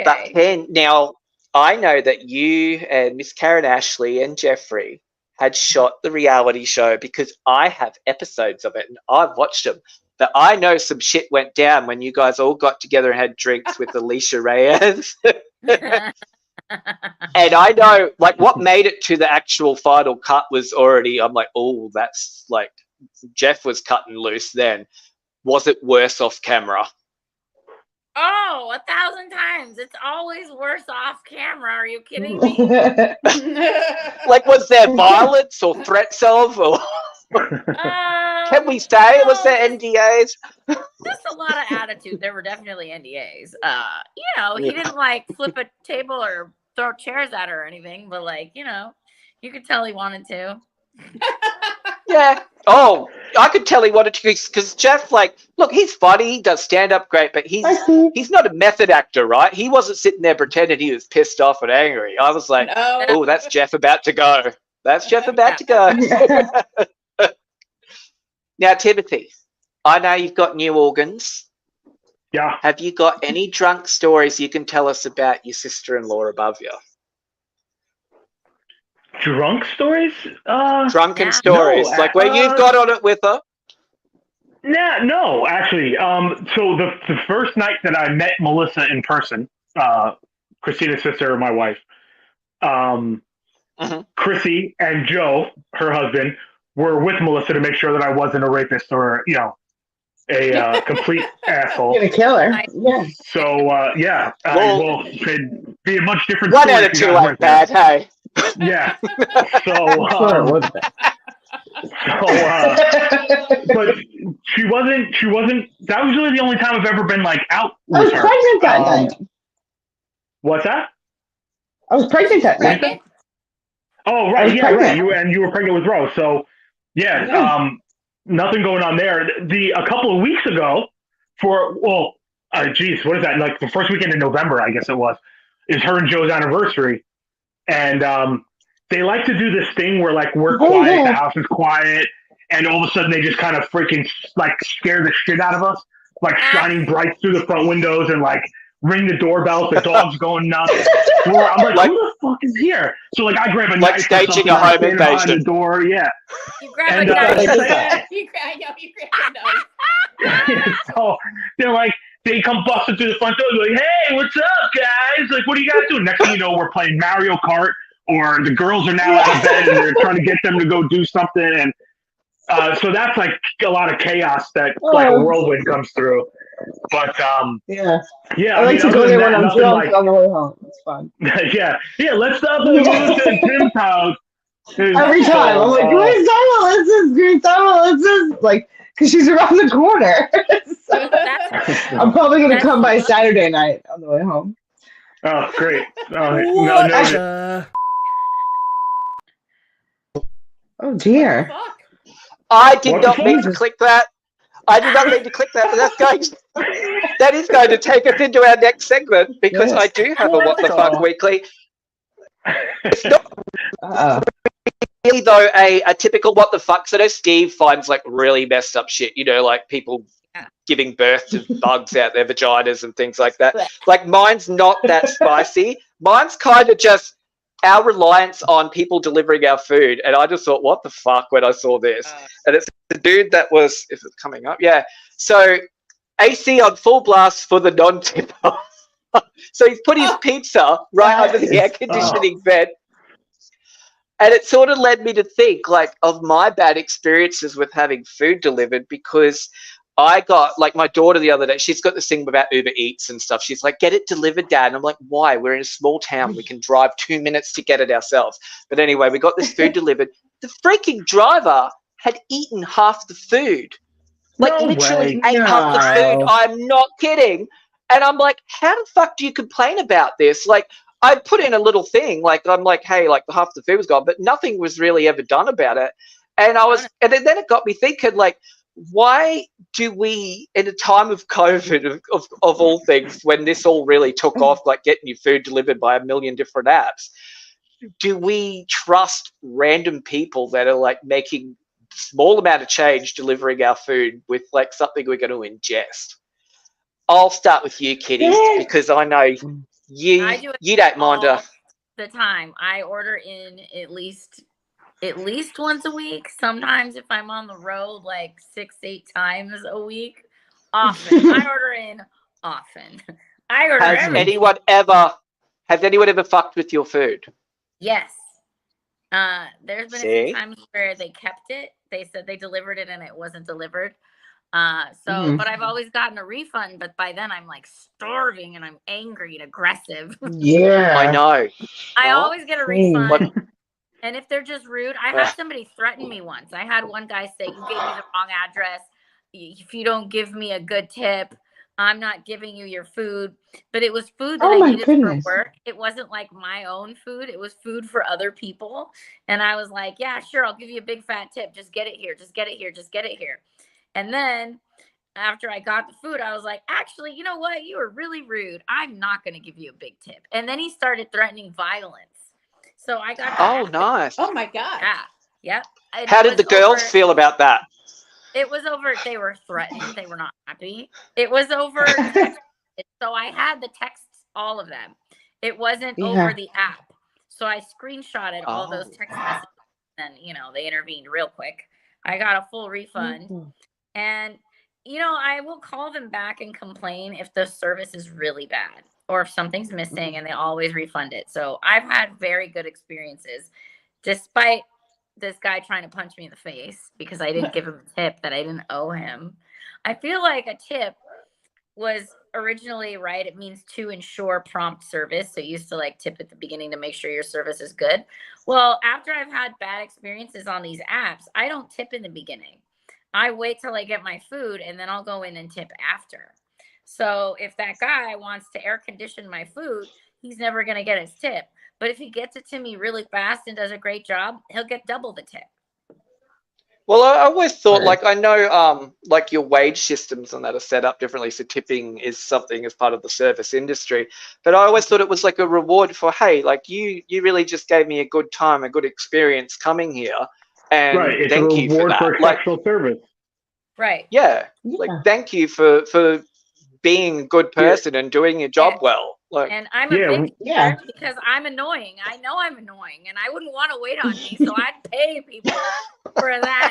C: but
E: Okay.
C: then now I know that you and Miss Karen Ashley and Jeffrey had shot the reality show because I have episodes of it and I've watched them. But I know some shit went down when you guys all got together and had drinks with Alicia Reyes. And I know, like, what made it to the actual final cut was already, I'm like, oh, that's like, Jeff was cutting loose then. Was it worse off camera?
E: Oh, 1,000 times. It's always worse off camera. Are you kidding me?
C: Like, was there violence or threats of? Or can we say? Was there NDAs?
E: Just a lot of attitude. There were definitely NDAs. You know, he didn't like flip a table or throw chairs at her or anything, but like, you know, you could tell he wanted to.
C: Yeah. Oh, I could tell he wanted to because Jeff, like, look, he's funny, he does stand up great, but he's not a method actor, right? He wasn't sitting there pretending he was pissed off and angry. I was like,
A: No.
C: oh, that's Jeff about to go. That's Jeff about to go. Now, Timothy, I know you've got new organs.
D: Yeah.
C: Have you got any drunk stories you can tell us about your sister-in-law above you?
D: Drunk stories?
C: Drunken
E: Yeah.
C: stories,
D: No,
C: like where you've got on it with her.
D: Nah, no, actually. So the first night that I met Melissa in person, Christina's sister, my wife, Chrissy and Joe, her husband, were with Melissa to make sure that I wasn't a rapist or, you know, a complete asshole.
B: Gonna kill her. Yeah.
D: So, yeah,
C: Well,
D: it'd be a much different
C: one
D: story
C: out
D: if
C: of
D: you
C: two
D: guys
C: ain't
D: weren't there.
C: bad, hey.
D: Yeah. So,
B: Sure, it was
D: but she wasn't, that was really the only time I've ever been, like, out
B: I was
D: with her.
B: pregnant that night.
D: What's that?
B: I was pregnant that night.
A: Pregnant?
D: Oh,
B: I
D: right,
B: was
D: yeah, right.
B: pregnant.
D: You were pregnant with Rose, so yeah,
B: Yeah.
D: nothing going on there. A couple of weeks ago, what is that? Like the first weekend in November, I guess it was, is her and Joe's anniversary, and they like to do this thing where like we're quiet, the house is quiet, and all of a sudden they just kind of freaking like scare the shit out of us, like shining brights through the front windows and like ring the doorbell, the dog's going nuts. I'm like, who the fuck is here? So like I grab a
C: Like
D: knife or
C: staging
D: something,
C: a
D: I
C: home
D: stand behind
C: invasion.
D: the door, yeah.
E: You grab
D: And,
E: a knife.
A: I know you grabbed a knife.
D: So they're like, they come busting through the front door, like, hey, what's up, guys? Like, what are you guys doing? Next thing you know, we're playing Mario Kart, or the girls are now out of bed and they're trying to get them to go do something. And so that's like a lot of chaos that like a whirlwind comes through. But
B: Yeah.
D: yeah,
B: I like to
D: other
B: go
D: than
B: there
D: that,
B: when I'm
D: nothing
B: drunk
D: like,
B: on the way home. It's fun.
D: yeah, let's stop and go to Tim's house.
B: Every time. I'm like, where's Melissa? Like, because she's around the corner. So, I'm probably going to come by Saturday night on the way home.
D: Oh, great. No.
B: Oh, dear.
A: Fuck.
C: I did
D: What
C: not
D: the
C: mean
D: fuck?
C: to click that. I did not mean to click that, but that is going to take us into our next segment because
B: Yes.
C: I do have a What the Fuck Weekly. It's not really, though, a typical what the fuck. So I know Steve finds like really messed up shit, like people giving birth to bugs out their vaginas and things like that. Like mine's not that spicy. Mine's kind of just our reliance on people delivering our food. And I just thought, what the fuck when I saw this? And it's the dude that was, is it coming up? Yeah. So AC on full blast for the non-tipper. So he's put his pizza right under the air conditioning vent. And it sort of led me to think like of my bad experiences with having food delivered, because I got like my daughter the other day, she's got this thing about Uber Eats and stuff. She's like, get it delivered, Dad. And I'm like, why? We're in a small town. We can drive 2 minutes to get it ourselves. But anyway, we got this food delivered. The freaking driver had eaten half the food. Like literally ate half the food. I'm not kidding. And I'm like, how the fuck do you complain about this? Like, I put in a little thing. Like, I'm like, hey, like half the food was gone, but nothing was really ever done about it. And and then it got me thinking, like, why do we, in a time of COVID, of all things, when this all really took off, like getting your food delivered by a million different apps, do we trust random people that are like making small amount of change delivering our food with like something we're going to ingest? I'll start with you, Kitty, because I know you don't mind
E: the time. I order in at least once a week. Sometimes if I'm on the road, like 6-8 times a week. Often. I order in often. I order
C: Has anyone ever fucked with your food?
E: Yes. There's been a few times where they kept it. They said they delivered it and it wasn't delivered. But I've always gotten a refund, but by then I'm like starving and I'm angry and aggressive.
B: Yeah.
C: I know.
E: I always get a refund. And if they're just rude, I had somebody threaten me once. I had one guy say, you gave me the wrong address. If you don't give me a good tip, I'm not giving you your food. But it was food that I needed for work. It wasn't like my own food. It was food for other people. And I was like, yeah, sure, I'll give you a big fat tip. Just get it here. Just get it here. Just get it here. And then after I got the food, I was like, actually, you know what? You were really rude. I'm not going to give you a big tip. And then he started threatening violence. So I got.
C: Oh, nice.
A: Oh my God.
E: Yeah. Yep.
C: How did the girls feel about that?
E: It was over. They were threatened. They were not happy. It was over text. So I had the texts, all of them. It wasn't over the app. So I screenshotted all those text messages. And, they intervened real quick. I got a full refund. And, I will call them back and complain if the service is really bad or if something's missing, and they always refund it. So I've had very good experiences, despite this guy trying to punch me in the face because I didn't give him a tip that I didn't owe him. I feel like a tip was originally, right, it means to ensure prompt service. So you used to like tip at the beginning to make sure your service is good. Well, after I've had bad experiences on these apps, I don't tip in the beginning. I wait till I get my food and then I'll go in and tip after. So if that guy wants to air condition my food, he's never going to get his tip. But if he gets it to me really fast and does a great job, he'll get double the tip.
C: Well, I always thought, like, I know, like your wage systems and that are set up differently. So tipping is something as part of the service industry. But I always thought it was like a reward for, hey, like you really just gave me a good time, a good experience coming here. And
D: it's
C: thank
D: a
C: you
D: reward
C: for that.
D: For exceptional service.
E: Right.
C: Yeah. Like, thank you for being a good person and doing your job well. Like,
E: and I'm a big because I'm annoying. I know I'm annoying, and I wouldn't want to wait on me, so I'd pay people for that.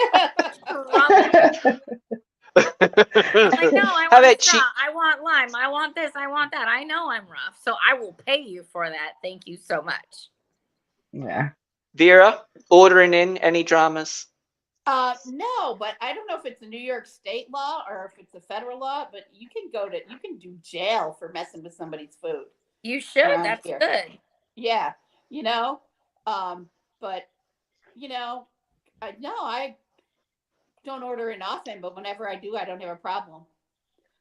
E: Like, no, I want straw, I want lime, I want this, I want that. I know I'm rough, so I will pay you for that. Thank you so much.
B: Yeah.
C: Vera, ordering in any dramas?
A: No, but I don't know if it's a New York state law or if it's a federal law, but you can do jail for messing with somebody's food.
E: You should. That's good.
A: Yeah. But I don't order in often, but whenever I do, I don't have a problem.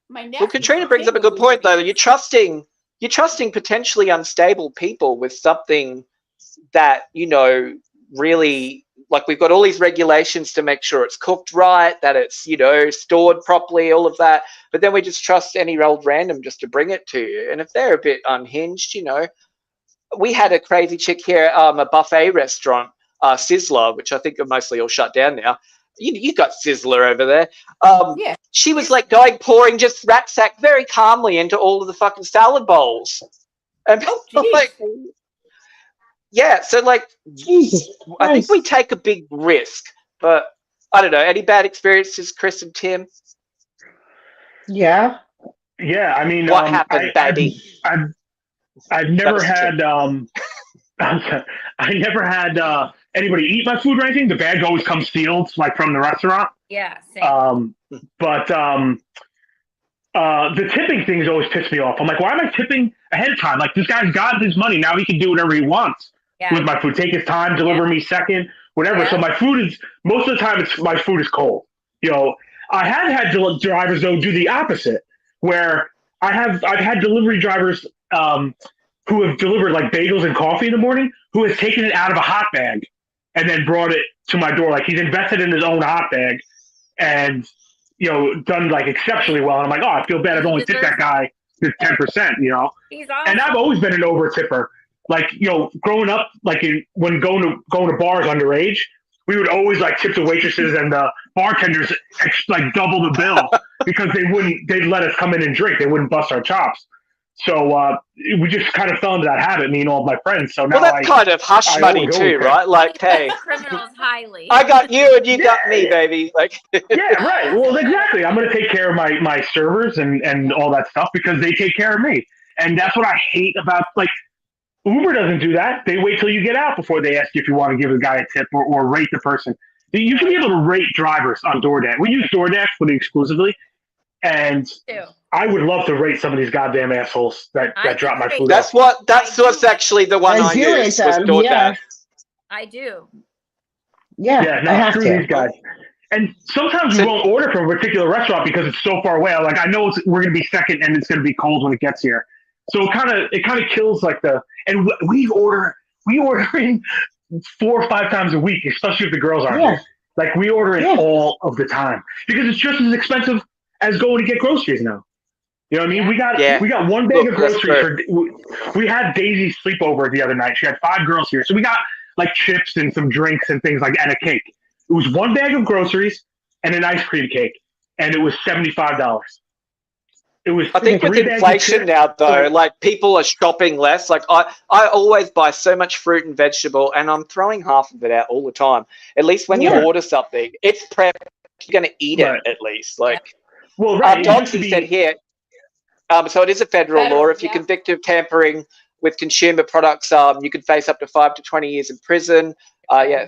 C: Well, Katrina brings up a good point though. You're trusting potentially unstable people with something that, really, like, we've got all these regulations to make sure it's cooked right, that it's, stored properly, all of that. But then we just trust any old random just to bring it to you. And if they're a bit unhinged, we had a crazy chick here at a buffet restaurant, Sizzler, which I think are mostly all shut down now. You got Sizzler over there.
A: Yeah.
C: She was like pouring just rat sack very calmly into all of the fucking salad bowls. And
A: Oh,
C: like, yeah, so like,
B: Jesus
C: I think
B: Christ.
C: we take a big risk, but I don't know. Any bad experiences, Chris and Tim?
B: Yeah.
D: Yeah, I mean,
C: What happened, baby?
D: I've never had I never had anybody eat my food or anything. The bag always comes sealed, like from the restaurant.
E: Yeah, same.
D: But the tipping things always piss me off. I'm like, why am I tipping ahead of time? Like, this guy's got his money. Now he can do whatever he wants with my food. Take his time, deliver me second, whatever.
E: Yeah.
D: So my food is, most of the time, my food is cold. You know, I have had drivers, though, do the opposite, where I've had delivery drivers who have delivered like bagels and coffee in the morning, who has taken it out of a hot bag and then brought it to my door. Like, he's invested in his own hot bag and, you know, done like exceptionally well. And I'm like, oh, I feel bad. I've only tipped that guy 10%, you know?
E: He's awesome.
D: And I've always been an over tipper. Like, you know, growing up, like when going to bars underage, we would always like tip the waitresses and the bartenders like double the bill because they'd let us come in and drink. They wouldn't bust our chops. So we just kind of fell into that habit, me and all of my friends. So now
C: That's kind of hush money too, right? Like, hey,
E: criminals highly.
C: I got you and you got me, baby. Like,
D: yeah, right. Well, exactly. I'm going to take care of my servers and all that stuff because they take care of me. And that's what I hate about, like, Uber doesn't do that. They wait till you get out before they ask you if you want to give a guy a tip or rate the person. You should be able to rate drivers on DoorDash. We use DoorDash pretty exclusively. And I would love to rate some of these goddamn assholes that drop my food.
C: That's what's actually the one I used was DoorDash.
B: Yeah.
E: I do.
B: Yeah,
D: no,
B: I have
D: screw
B: to.
D: these guys. And sometimes we won't order from a particular restaurant because it's so far away. Like, I know we're going to be second and it's going to be cold when it gets here. So it kind of kills like and we order in 4 or 5 times a week, especially if the girls aren't here. Like, we order it all of the time because it's just as expensive as going to get groceries now. You know what I mean? We got one bag of groceries we had Daisy's sleepover the other night. She had 5 girls here. So we got like chips and some drinks and things like and a cake. It was one bag of groceries and an ice cream cake, and it was $75. It was.
C: I think with inflation now, though, like, people are shopping less. Like, I always buy so much fruit and vegetable, and I'm throwing half of it out all the time. At least when you order something, it's prepped. You're going to eat it at least. Like,
D: well, right.
C: Dogsy said here. So it is a federal law. If you're convicted of tampering with consumer products, you can face up to 5 to 20 years in prison.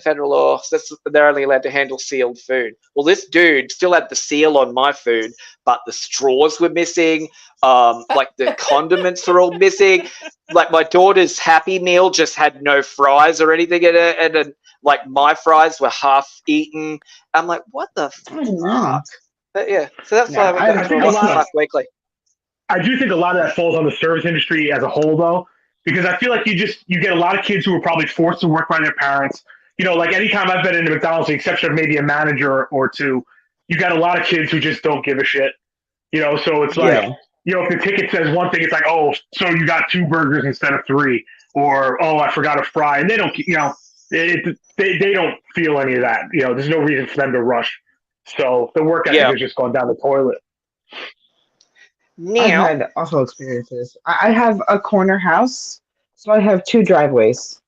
C: Federal law. So they're only allowed to handle sealed food. Well, this dude still had the seal on my food, but the straws were missing. Like, the condiments were all missing. Like, my daughter's Happy Meal just had no fries or anything in it, and then, like, my fries were half eaten. I'm like, what the fuck? But so that's why
D: I think a lot
C: weekly.
D: I do think a lot of that falls on the service industry as a whole, though. Because I feel like you get a lot of kids who are probably forced to work by their parents. You know, like, anytime I've been into McDonald's, with the exception of maybe a manager or two, you got a lot of kids who just don't give a shit. You know, so it's like, you know, if the ticket says one thing, it's like, oh, so you got 2 burgers instead of 3, or, oh, I forgot a fry, and they don't, you know, they don't feel any of that. You know, there's no reason for them to rush. So the work ethic has just gone down the toilet.
B: I've had awful experiences. I have a corner house, so I have 2 driveways.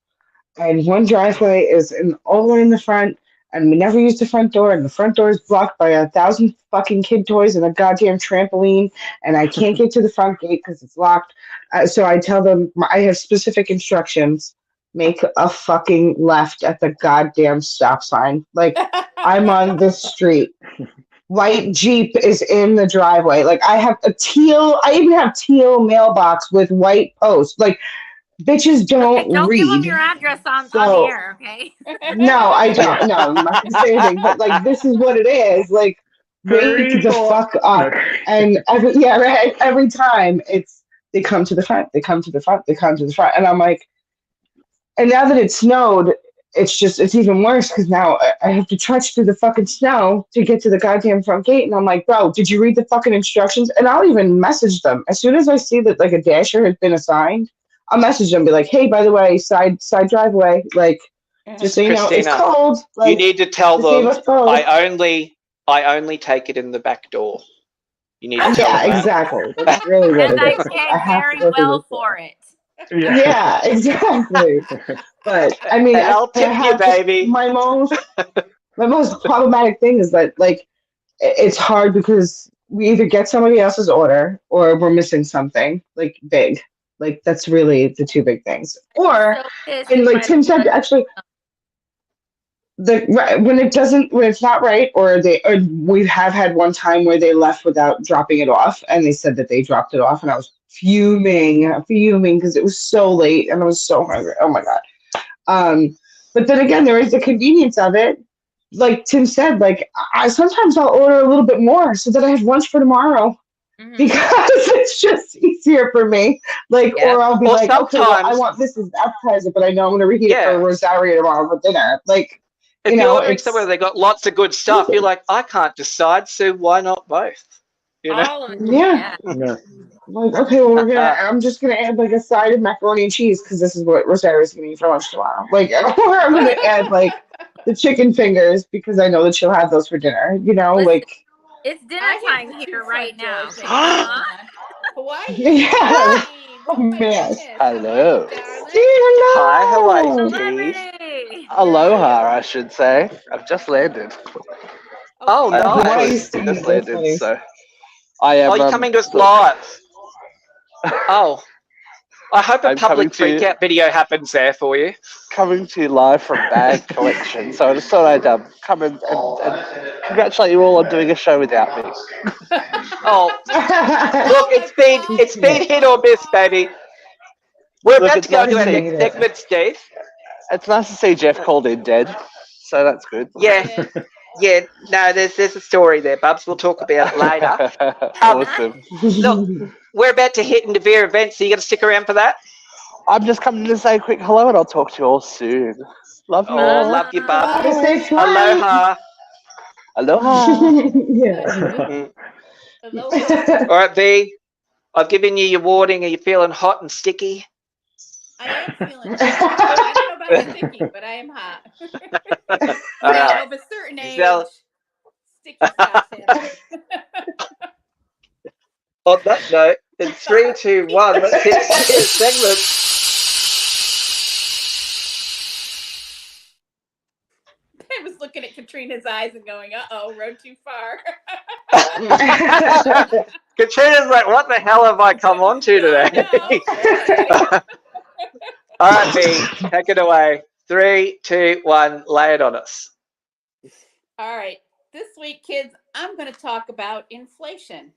B: And one driveway is all the way in the front, and we never use the front door, and the front door is blocked by 1,000 fucking kid toys and a goddamn trampoline, and I can't get to the front gate because it's locked. So I tell them, I have specific instructions. Make a fucking left at the goddamn stop sign. Like, I'm on the street. White Jeep is in the driveway. Like, I even have teal mailbox with white posts. Like, bitches don't read.
E: Give them your address on the air, okay?
B: No, I don't. No, I'm not going to say anything. But, like, this is what it is. Like, wake the fuck up. And every time they come to the front, they come to the front, they come to the front. And I'm like, and now that it snowed, it's even worse because now I have to trudge through the fucking snow to get to the goddamn front gate. And I'm like, bro, did you read the fucking instructions? And I'll even message them. As soon as I see that, like, a dasher has been assigned, I'll message them, be like, hey, by the way, side driveway, like, just so you know, it's
C: Christina,
B: cold. Like,
C: you need to tell
B: just leave
C: them
B: us cold.
C: I only take it in the back door. You need to tell
B: Yeah,
C: them that.
B: exactly. That's really what
E: And
B: it
E: I
B: is.
E: pay
B: I have
E: very
B: to go through
E: well
B: this door.
E: for it.
B: Yeah, exactly. But I mean,
C: And I'll
B: I
C: tip you,
B: have just
C: baby.
B: my most problematic thing is that, like, it's hard because we either get somebody else's order or we're missing something like big. Like, that's really the two big things. Or,
E: So pissed
B: and like
E: by
B: Tim said,
E: the-
B: actually, when it's not right, or we have had one time where they left without dropping it off, and they said that they dropped it off, and I was fuming because it was so late and I was so hungry. Oh my god. But then again, there is the convenience of it. Like Tim said, like, I sometimes I'll order a little bit more so that I have lunch for tomorrow
E: Mhm.
B: because it's just easier for me. Like,
A: Yeah.
B: or I'll be
C: Or
B: like, okay, well, I
C: sometimes-
B: want this as appetizer, but I know I'm going to reheat it for Rosario tomorrow for dinner. Like,
C: If
B: you
C: you're
B: know,
C: ordering
B: it's
C: somewhere they got lots of good stuff, you're like, I can't decide, so why not both? You know?
E: All of it.
B: yeah.
E: Yeah.
B: Like, okay, well, I'm just gonna add like a side of macaroni and cheese because this is what Rosario's gonna eat for lunch tomorrow. Like, or I'm gonna add like the chicken fingers because I know that she'll have those for dinner. You know,
E: Listen,
B: like,
E: It's dinner
A: I have
E: time
A: the
E: here
A: two
E: right
A: front
E: now.
A: doors that
E: Uh-huh.
A: Hawaii.
B: yeah.
A: Hawaii.
B: Oh
A: Oh my
B: man.
A: goodness.
G: Hello.
A: How are you,
B: Say
A: darling?
C: Hi, Hawaii.
B: hello.
E: Celebrity.
G: Aloha, I should say. I've just landed.
C: Oh,
G: I
C: nice.
B: Hawaii
G: literally
B: Steve,
G: just
B: that's
G: landed,
B: funny.
G: so I am.
C: Oh, you're coming to us
G: look,
C: live. Oh. I hope a
G: I'm coming
C: public
G: to-
C: freakout video happens there for you.
G: coming to you live from bag collection. So I just thought I'd come and congratulate you all on doing a show without me.
C: Oh, look, it's been hit or miss, baby. We're
G: Look,
C: about
G: it's
C: to go
G: nice
C: into our
G: to
C: next
B: see-
C: segment, Steve.
G: It's nice to see Jeff called in dead, so that's good.
C: Yeah, yeah. No, there's a story there, Bubs. We'll talk about it later.
G: Awesome.
C: Look, we're about to hit into Vera events, so you got to stick around for that.
G: I'm just coming to say a quick hello, and I'll talk to you all soon. Love you
C: Oh,
G: all.
C: love you, Bubs.
B: Have a safe flight.
C: Aloha.
G: Aloha.
B: yeah.
C: Mm.
A: Aloha.
C: All right, B. I've given you your warning. Are you feeling hot and sticky?
A: I am feeling hot. I don't know about sticky, but I am hot.
C: All
A: Now,
C: right.
A: of a certain age,
C: Giselle.
A: sticky stops happening.
C: On that note, in 3, 2, 1, let's hit this segment.
A: I was looking at Katrina's eyes and going, "Uh-oh, road too far."
C: Katrina's like, what the hell have I come on to today?
A: I
C: All right, B, take it away. 3, 2, 1, lay it on us.
A: All right. This week, kids, I'm going to talk about inflation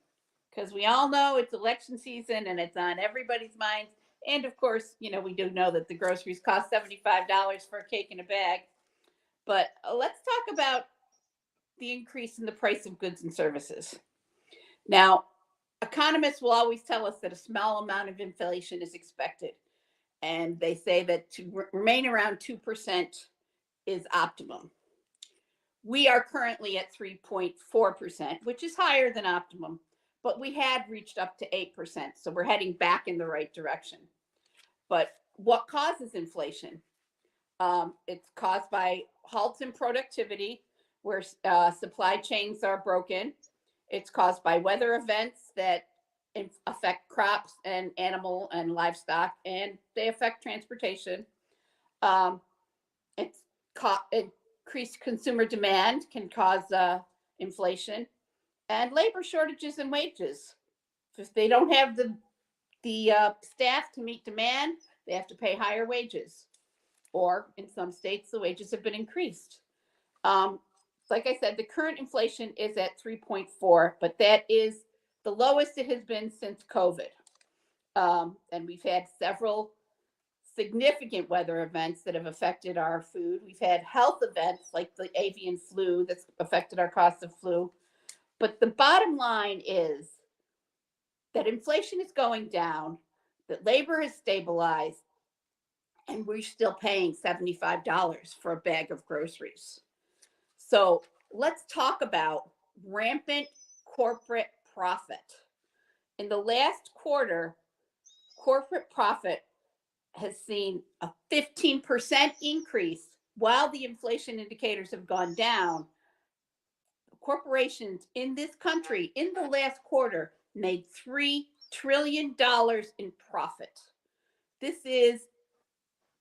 A: because we all know it's election season and it's on everybody's minds. And of course, you know, we do know that the groceries cost $75 for a cake in a bag. But let's talk about the increase in the price of goods and services. Now, economists will always tell us that a small amount of inflation is expected. And they say that to remain around 2% is optimum. We are currently at 3.4%, which is higher than optimum, but we had reached up to 8%. So we're heading back in the right direction. But what causes inflation? It's caused by halts in productivity, where supply chains are broken. It's caused by weather events that affect crops and animal and livestock, and they affect transportation. Increased consumer demand can cause inflation, and labor shortages and wages. If they don't have the staff to meet demand, they have to pay higher wages. Or in some states, the wages have been increased. Like I said, the current inflation is at 3.4, but that is the lowest it has been since COVID. And we've had several significant weather events that have affected our food. We've had health events like the avian flu that's affected our cost of flu. But the bottom line is that inflation is going down, that labor has stabilized, and we're still paying $75 for a bag of groceries. So let's talk about rampant corporate profit. In the last quarter, corporate profit has seen a 15% increase while the inflation indicators have gone down. Corporations in this country in the last quarter made $3 trillion in profit. This is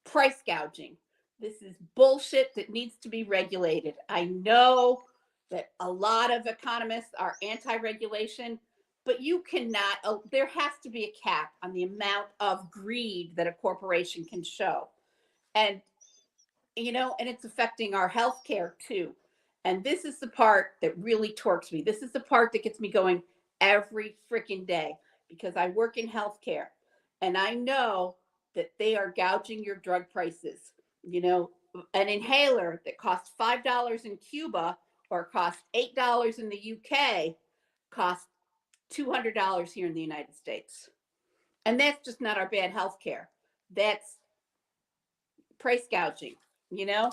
A: price gouging. This is bullshit that needs to be regulated. I know that a lot of economists are anti-regulation, but you cannot, there has to be a cap on the amount of greed that a corporation can show. And, you know, and it's affecting our healthcare too. And this is the part that really torques me. This is the part that gets me going every freaking day, because I work in healthcare and I know that they are gouging your drug prices. You know, an inhaler that costs $5 in Cuba or costs $8 in the UK costs $200 here in the United States. And that's just not our bad healthcare. That's price gouging, you know?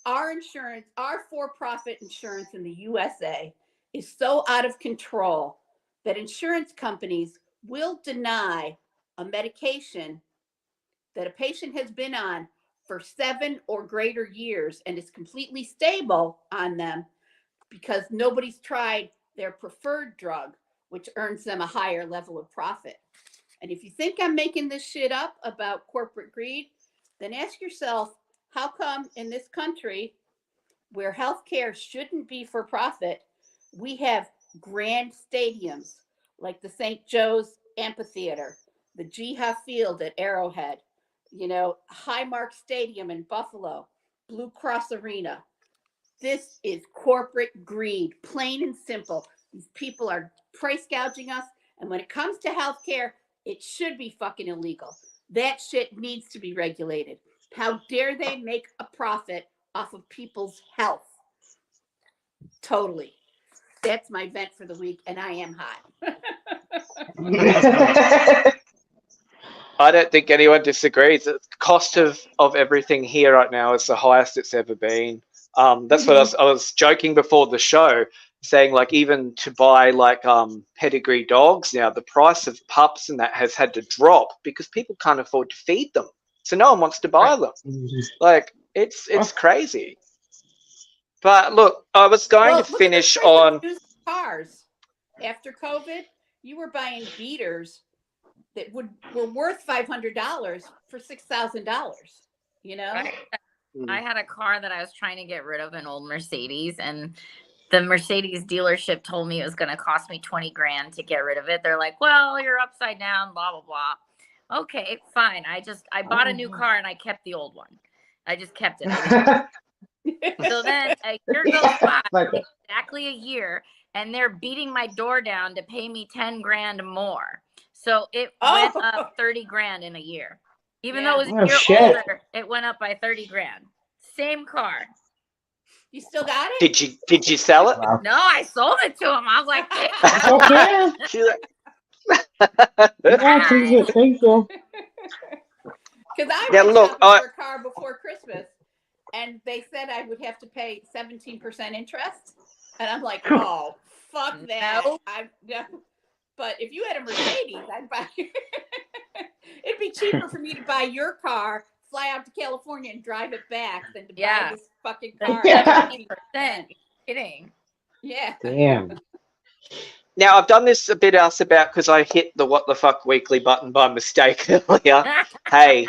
A: Our insurance, our for-profit insurance in the USA is so out of control that insurance companies will deny a medication that a patient has been on for 7 or greater years and is completely stable on them because nobody's tried their preferred drug, which earns them a higher level of profit. And if you think I'm making this shit up about corporate greed, then ask yourself, how come in this country where healthcare shouldn't be for profit, we have grand stadiums like the St. Joe's Amphitheater, the Jiha Field at Arrowhead, you know, Highmark Stadium in Buffalo, Blue Cross Arena. This is corporate greed, plain and simple. These people are price gouging us. And when it comes to healthcare, it should be fucking illegal. That shit needs to be regulated. How dare they make a profit off of people's health? Totally. That's my vent for the week, and I am hot.
C: I don't think anyone disagrees. The cost of everything here right now is the highest it's ever been. That's what I was joking before the show, saying like even to buy like pedigree dogs now, the price of pups and that has had to drop because people can't afford to feed them. So no one wants to buy them. Like it's crazy. But look, I was going to finish on
A: cars. After COVID, you were buying beaters that were worth $500 for $6,000. You know,
E: I had a car that I was trying to get rid of, an old Mercedes, and the Mercedes dealership told me it was going to cost me $20,000 to get rid of it. They're like, "Well, you're upside down, blah blah blah." Okay, fine. I bought a new car and I kept the old one. I just kept it. So then a year goes by, exactly a year, and they're beating my door down to pay me $10,000 more. So it went up $30,000 in a year. Even though it was a year older, it went up by $30,000. Same car.
A: You still got it?
C: Did you sell it?
E: No, I sold it to him. I was like, hey.
B: Thank you.
A: Because I went shopping for a car before Christmas, and they said I would have to pay 17% interest, and I'm like, oh, fuck that. No. But if you had a Mercedes, I'd buy. It'd be cheaper for me to buy your car, fly out to California, and drive it back than to buy this fucking car.
E: 17%. Kidding.
A: Yeah.
B: Damn.
C: Now, I've done this a bit else about because I hit the What the Fuck Weekly button by mistake earlier. Hey,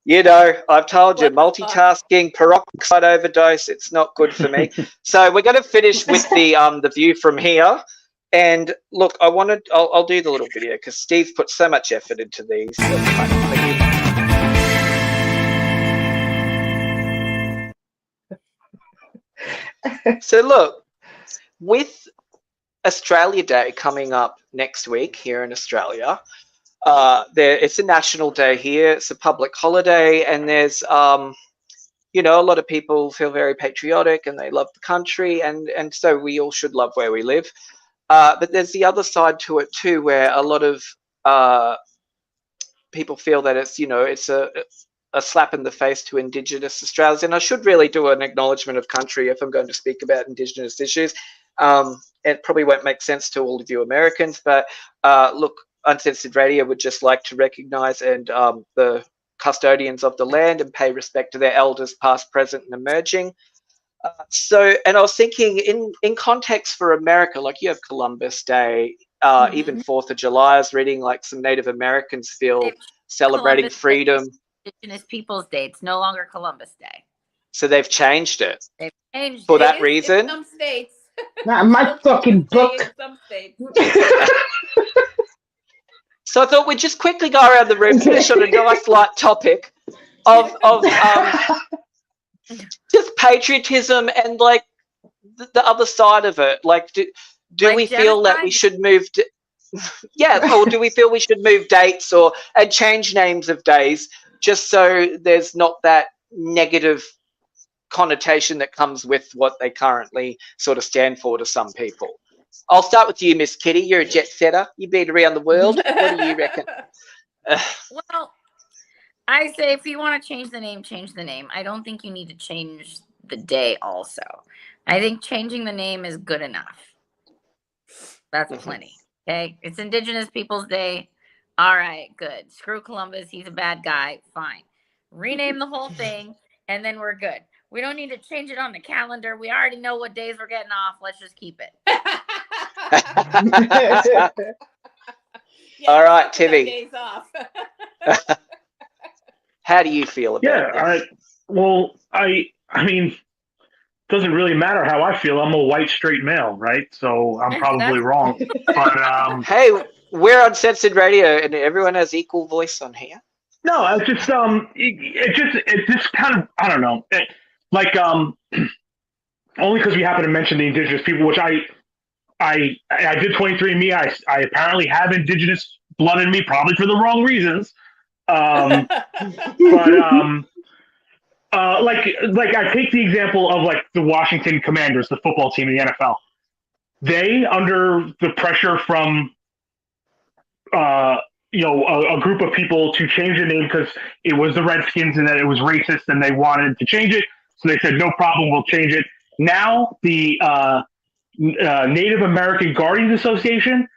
C: you know, I've told you, multitasking, peroxide overdose, it's not good for me. So we're going to finish with the view from here. And look, I'll do the little video because Steve put so much effort into these. So look, with Australia Day coming up next week here in Australia, it's a national day here. It's a public holiday, and there's you know, a lot of people feel very patriotic and they love the country, and so we all should love where we live. But there's the other side to it too, where a lot of people feel that it's, you know, it's a slap in the face to Indigenous Australians. And I should really do an acknowledgement of country if I'm going to speak about Indigenous issues. It probably won't make sense to all of you Americans, but look, Uncensored Radio would just like to recognise and the custodians of the land and pay respect to their elders, past, present, and emerging. And I was thinking in context for America, like you have Columbus Day, even 4th of July. I was reading like some Native Americans feel celebrating
E: Columbus
C: freedom.
E: Day, Indigenous Peoples Day. It's no longer Columbus Day.
C: So they've changed it.
E: They've changed
C: For
E: it.
C: that
A: In
C: reason.
A: some states.
B: Not in my fucking book.
A: In some states.
C: So I thought we'd just quickly go around the room, finish on a nice light topic of just patriotism and like the other side of it. Like, do
E: Like
C: we feel that we should move? Or do we feel we should move dates and change names of days just so there's not that negative connotation that comes with what they currently sort of stand for to some people? I'll start with you, Miss Kitty. You're a jet setter. You've been around the world. What do you reckon?
E: Well, I say if you want to change the name, change the name. I don't think you need to change the day also. I think changing the name is good enough. That's plenty. Okay? It's Indigenous Peoples Day. All right, good. Screw Columbus. He's a bad guy. Fine. Rename the whole thing, and then we're good. We don't need to change it on the calendar. We already know what days we're getting off. Let's just keep it.
C: All right, Timmy.
A: Days off.
C: How do you feel about this?
D: I mean, it doesn't really matter how I feel. I'm a white straight male, right? So I'm probably wrong. But
C: hey, we're on Censored Radio, and everyone has equal voice on here.
D: no, it's just it just kind of, I don't know. Only because we happen to mention the indigenous people, which I did 23andMe. I apparently have indigenous blood in me, probably for the wrong reasons. Like I take the example of like the Washington Commanders, the football team in the NFL. They, under the pressure from a group of people to change the name because it was the Redskins and that it was racist and they wanted to change it. So they said, no problem, we'll change it. Now the Native American Guardians Association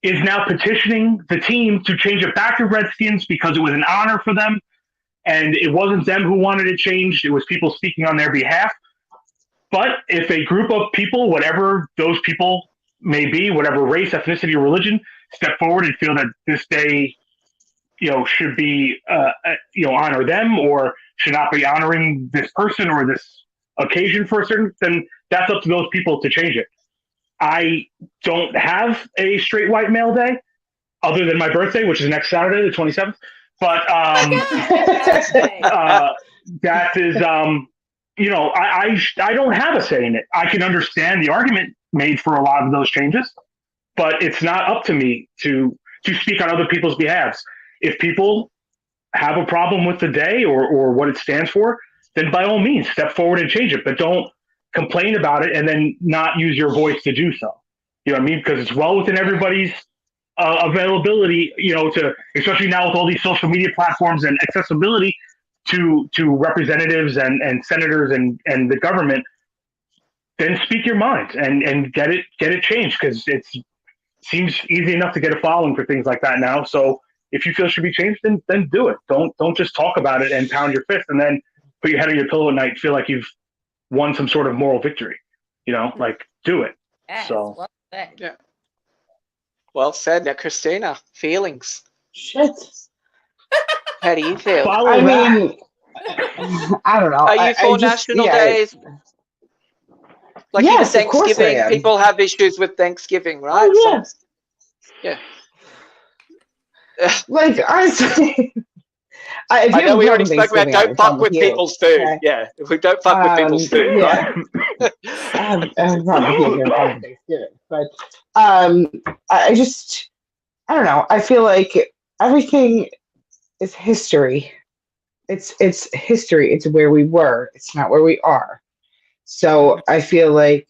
D: is now petitioning the team to change it back to Redskins because it was an honor for them. And it wasn't them who wanted it changed. It was people speaking on their behalf. But if a group of people, whatever those people may be, whatever race, ethnicity, or religion, step forward and feel that this day, should be, honor them or should not be honoring this person or this occasion for a certain, then that's up to those people to change it. I don't have a straight white male day other than my birthday, which is next Saturday, the 27th. But that is, I don't have a say in it. I can understand the argument made for a lot of those changes, but it's not up to me to speak on other people's behalves. If people have a problem with the day or what it stands for, then by all means step forward and change it, but don't complain about it and then not use your voice to do so. You know what I mean? Because it's well within everybody's availability, to, especially now with all these social media platforms and accessibility to representatives and senators and the government, then speak your mind and get it changed, because it seems easy enough to get a following for things like that now. So if you feel it should be changed, then do it. Don't just talk about it and pound your fist and then put your head on your pillow at night and feel like you've won some sort of moral victory. Like, do it.
E: Yes,
D: So
E: well said.
C: Yeah. Well said. Now, Christina, feelings.
B: Shit.
C: How do you feel?
B: I mean, I don't know.
C: Are you for national days? Like
B: Yes,
C: even
B: of course I
C: Thanksgiving,
B: am.
C: people have issues with Thanksgiving, right?
B: Oh, yeah.
C: Yeah.
B: Like, honestly,
C: I know we already spoke about don't fuck with people's food. Okay. Yeah, if we don't fuck with people's food,
B: yeah.
C: right?
B: I'm probably here on Thanksgiving, but I don't know. I feel like everything is history. It's history. It's where we were. It's not where we are. So I feel like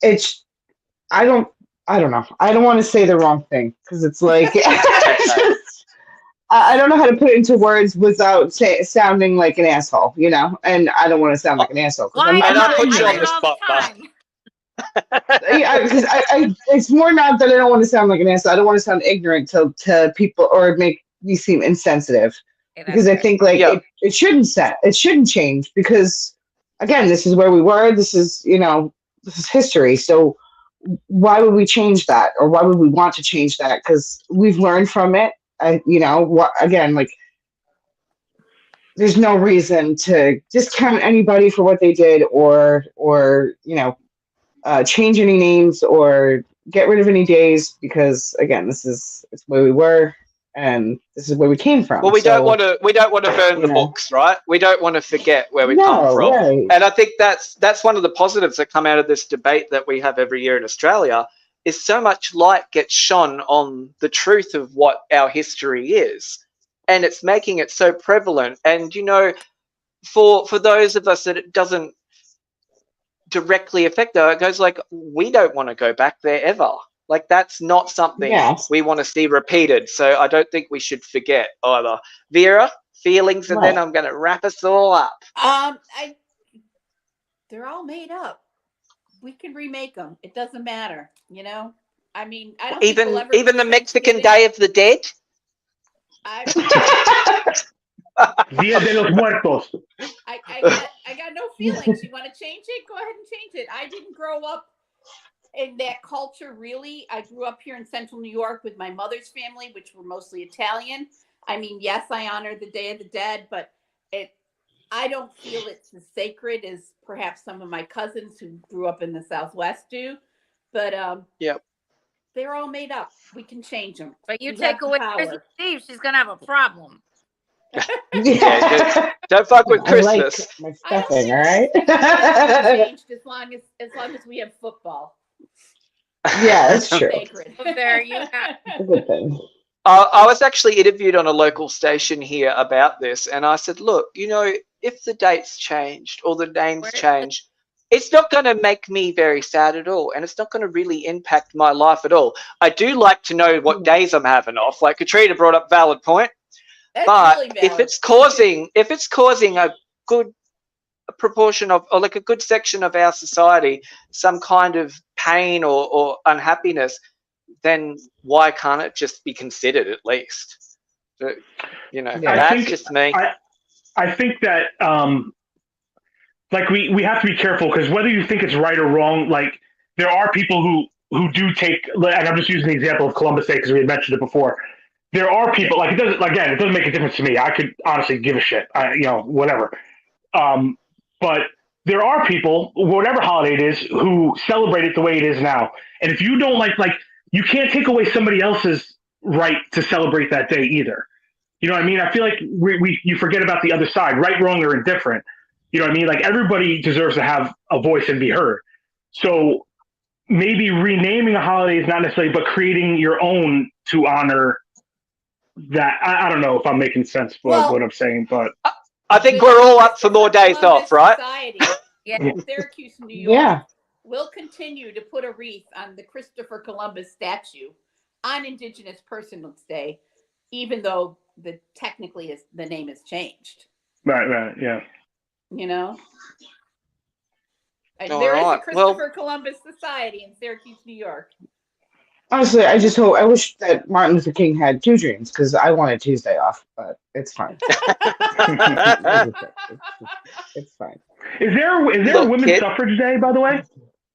B: I don't know. I don't want to say the wrong thing because it's like I don't know how to put it into words without sounding like an asshole, and I don't want to sound like an asshole.
E: Why
C: And I'll
E: not?
C: put you
E: I
C: on
E: do
C: the
E: it all
C: spot,
E: time.
B: Yeah, because it's more not that I don't want to sound like an asshole. I don't want to sound ignorant to people or make me seem insensitive.
E: Okay, that's
B: Because I
E: fair.
B: think like
C: Yeah.
B: it shouldn't change because again, this is where we were. This is this is history. So why would we change that, or why would we want to change that? Because we've learned from it. What again? Like, there's no reason to discount anybody for what they did, or change any names or get rid of any days. Because again, it's where we were, and this is where we came from.
C: Well, we don't
B: So,
C: want to burn the books, right? We don't want to forget where we come
B: no,
C: from.
B: right.
C: And I think that's one of the positives that come out of this debate that we have every year in Australia, is so much light gets shone on the truth of what our history is. And it's making it so prevalent. And, for those of us that it doesn't directly affect, it goes like, we don't want to go back there ever. Like, that's not something
B: Yes.
C: we want to see repeated. So I don't think we should forget either. Vera, feelings, and then
B: Right.
C: I'm going to wrap us all up.
A: They're all made up. We can remake them. It doesn't matter, I mean, I don't think we'll ever
C: Even
A: be
C: the Mexican
A: Thanksgiving.
C: Day of the Dead.
D: Dia de los Muertos.
A: I got no feelings. You want to change it? Go ahead and change it. I didn't grow up in that culture, really. I grew up here in central New York with my mother's family, which were mostly Italian. I mean, yes, I honor the Day of the Dead, but I don't feel it's as sacred as perhaps some of my cousins who grew up in the Southwest do. But
C: Yep.
A: they're all made up. We can change them.
E: But you
A: We
E: take
A: have the
E: away
A: power.
E: Christmas Eve, she's gonna have a problem.
C: Yeah, don't fuck with
B: I like
C: Christmas.
B: my
A: I don't
B: stuffing,
A: think
B: all right?
A: it's changed as long as we have football.
B: Yeah, that's true.
A: Sacred.
E: So there you have.
B: It's a good thing.
C: I was actually interviewed on a local station here about this, and I said, look, if the dates changed or the names changed, it's not going to make me very sad at all, and it's not going to really impact my life at all. I do like to know what days I'm having off. Like Katrina brought up, valid point.
A: That's
C: But
A: really valid.
C: if it's causing a good proportion of, or like a good section of our society, some kind of pain or unhappiness, then why can't it just be considered at least? But, that's just me.
D: I think that like we have to be careful, because whether you think it's right or wrong, like there are people who do take, and I'm just using the example of Columbus Day because we had mentioned it before. There are people, like, it doesn't make a difference to me. I could honestly give a shit, whatever. But there are people, whatever holiday it is, who celebrate it the way it is now. And if you don't like you can't take away somebody else's right to celebrate that day either. You know what I mean? I feel like you forget about the other side, right, wrong, or indifferent. You know what I mean? Like, everybody deserves to have a voice and be heard. So maybe renaming a holiday is not necessarily, but creating your own to honor that. I don't know if I'm making sense for what I'm saying, but
C: I think we're all up for more days off, right?
A: Society,
E: Yeah.
A: Syracuse, New York, will continue to put a wreath on the Christopher Columbus statue on Indigenous Persons Day, even though the name has changed.
D: right, yeah.
A: And
C: All
A: there is a
C: right.
A: Christopher Columbus Society in Syracuse, New York.
B: Honestly, I wish that Martin Luther King had 2 dreams, because I wanted Tuesday off, but it's fine. It's fine.
D: Is there a Women's Suffrage Day, by the way?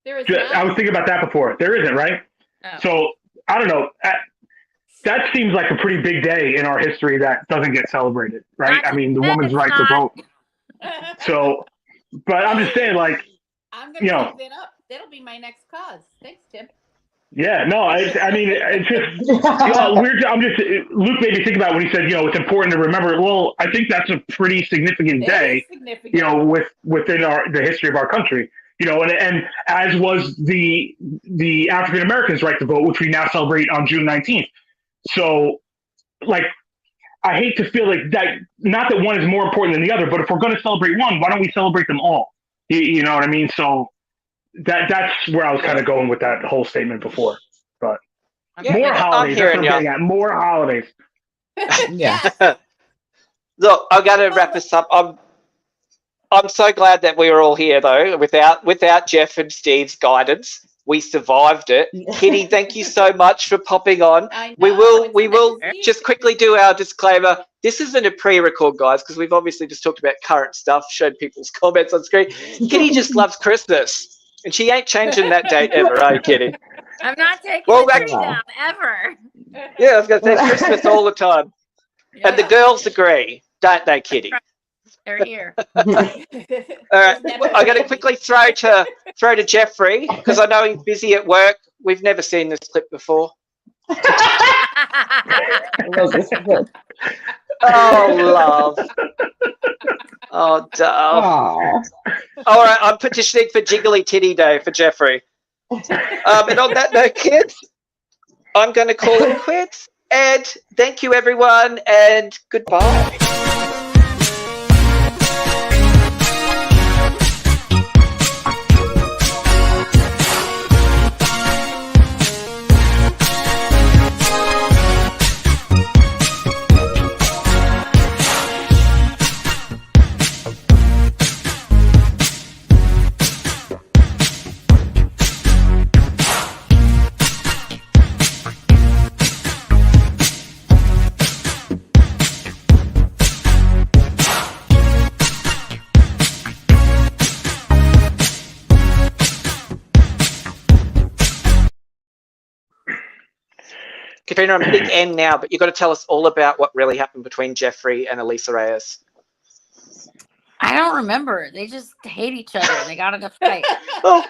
A: There is
D: I was thinking about that before. There isn't, right?
E: Oh.
D: So I don't know. That seems like a pretty big day in our history that doesn't get celebrated, right? I mean, the woman's right to vote. So, but I'm just saying, like,
A: I'm going to pick that up. That'll be my next cause. Thanks, Tim.
D: Yeah, no, I mean, it's just weird. Luke made me think about when he said, it's important to remember. Well, I think that's a pretty significant day,
A: significant.
D: Within the history of our country, and as was the African Americans' right to vote, which we now celebrate on June 19th. So, like, I hate to feel like that, not that one is more important than the other, but if we're going to celebrate one, why don't we celebrate them all? You know what I mean? So that's where I was kind of going with that whole statement before. But more holidays. That's what I'm getting at. More holidays.
B: Yeah.
C: Look, I got to wrap this up. I'm so glad that we were all here, though. Without Jeff and Steve's guidance, we survived it. Kitty, thank you so much for popping on.
A: I know,
C: We will
A: it's nice to see
C: just
A: you.
C: quickly do our disclaimer. This isn't a pre-record, guys, because we've obviously just talked about current stuff, showed people's comments on screen. Kitty just loves Christmas, and she ain't changing that date ever, are you, Kitty?
E: I'm not taking
C: Well,
E: the
C: that-
E: tree down ever.
C: Yeah, I was going to say Christmas all the time. And the
A: Yeah.
C: girls agree, don't they, Kitty?
E: They're here.
C: All right, I'm going to quickly throw to Jeffrey because I know he's busy at work. We've never seen this clip before.
B: Love this clip.
C: Oh, love. Oh, duh.
B: Aw.
C: All right, I'm petitioning for Jiggly Titty Day for Jeffrey. And on that note, kids, I'm going to call it quits. And thank you, everyone, and goodbye. Katrina, I'm hitting end now, but you've got to tell us all about what really happened between Jeffrey and Elisa Reyes.
E: I don't remember. They just hate each other. They got in a fight.
C: Well,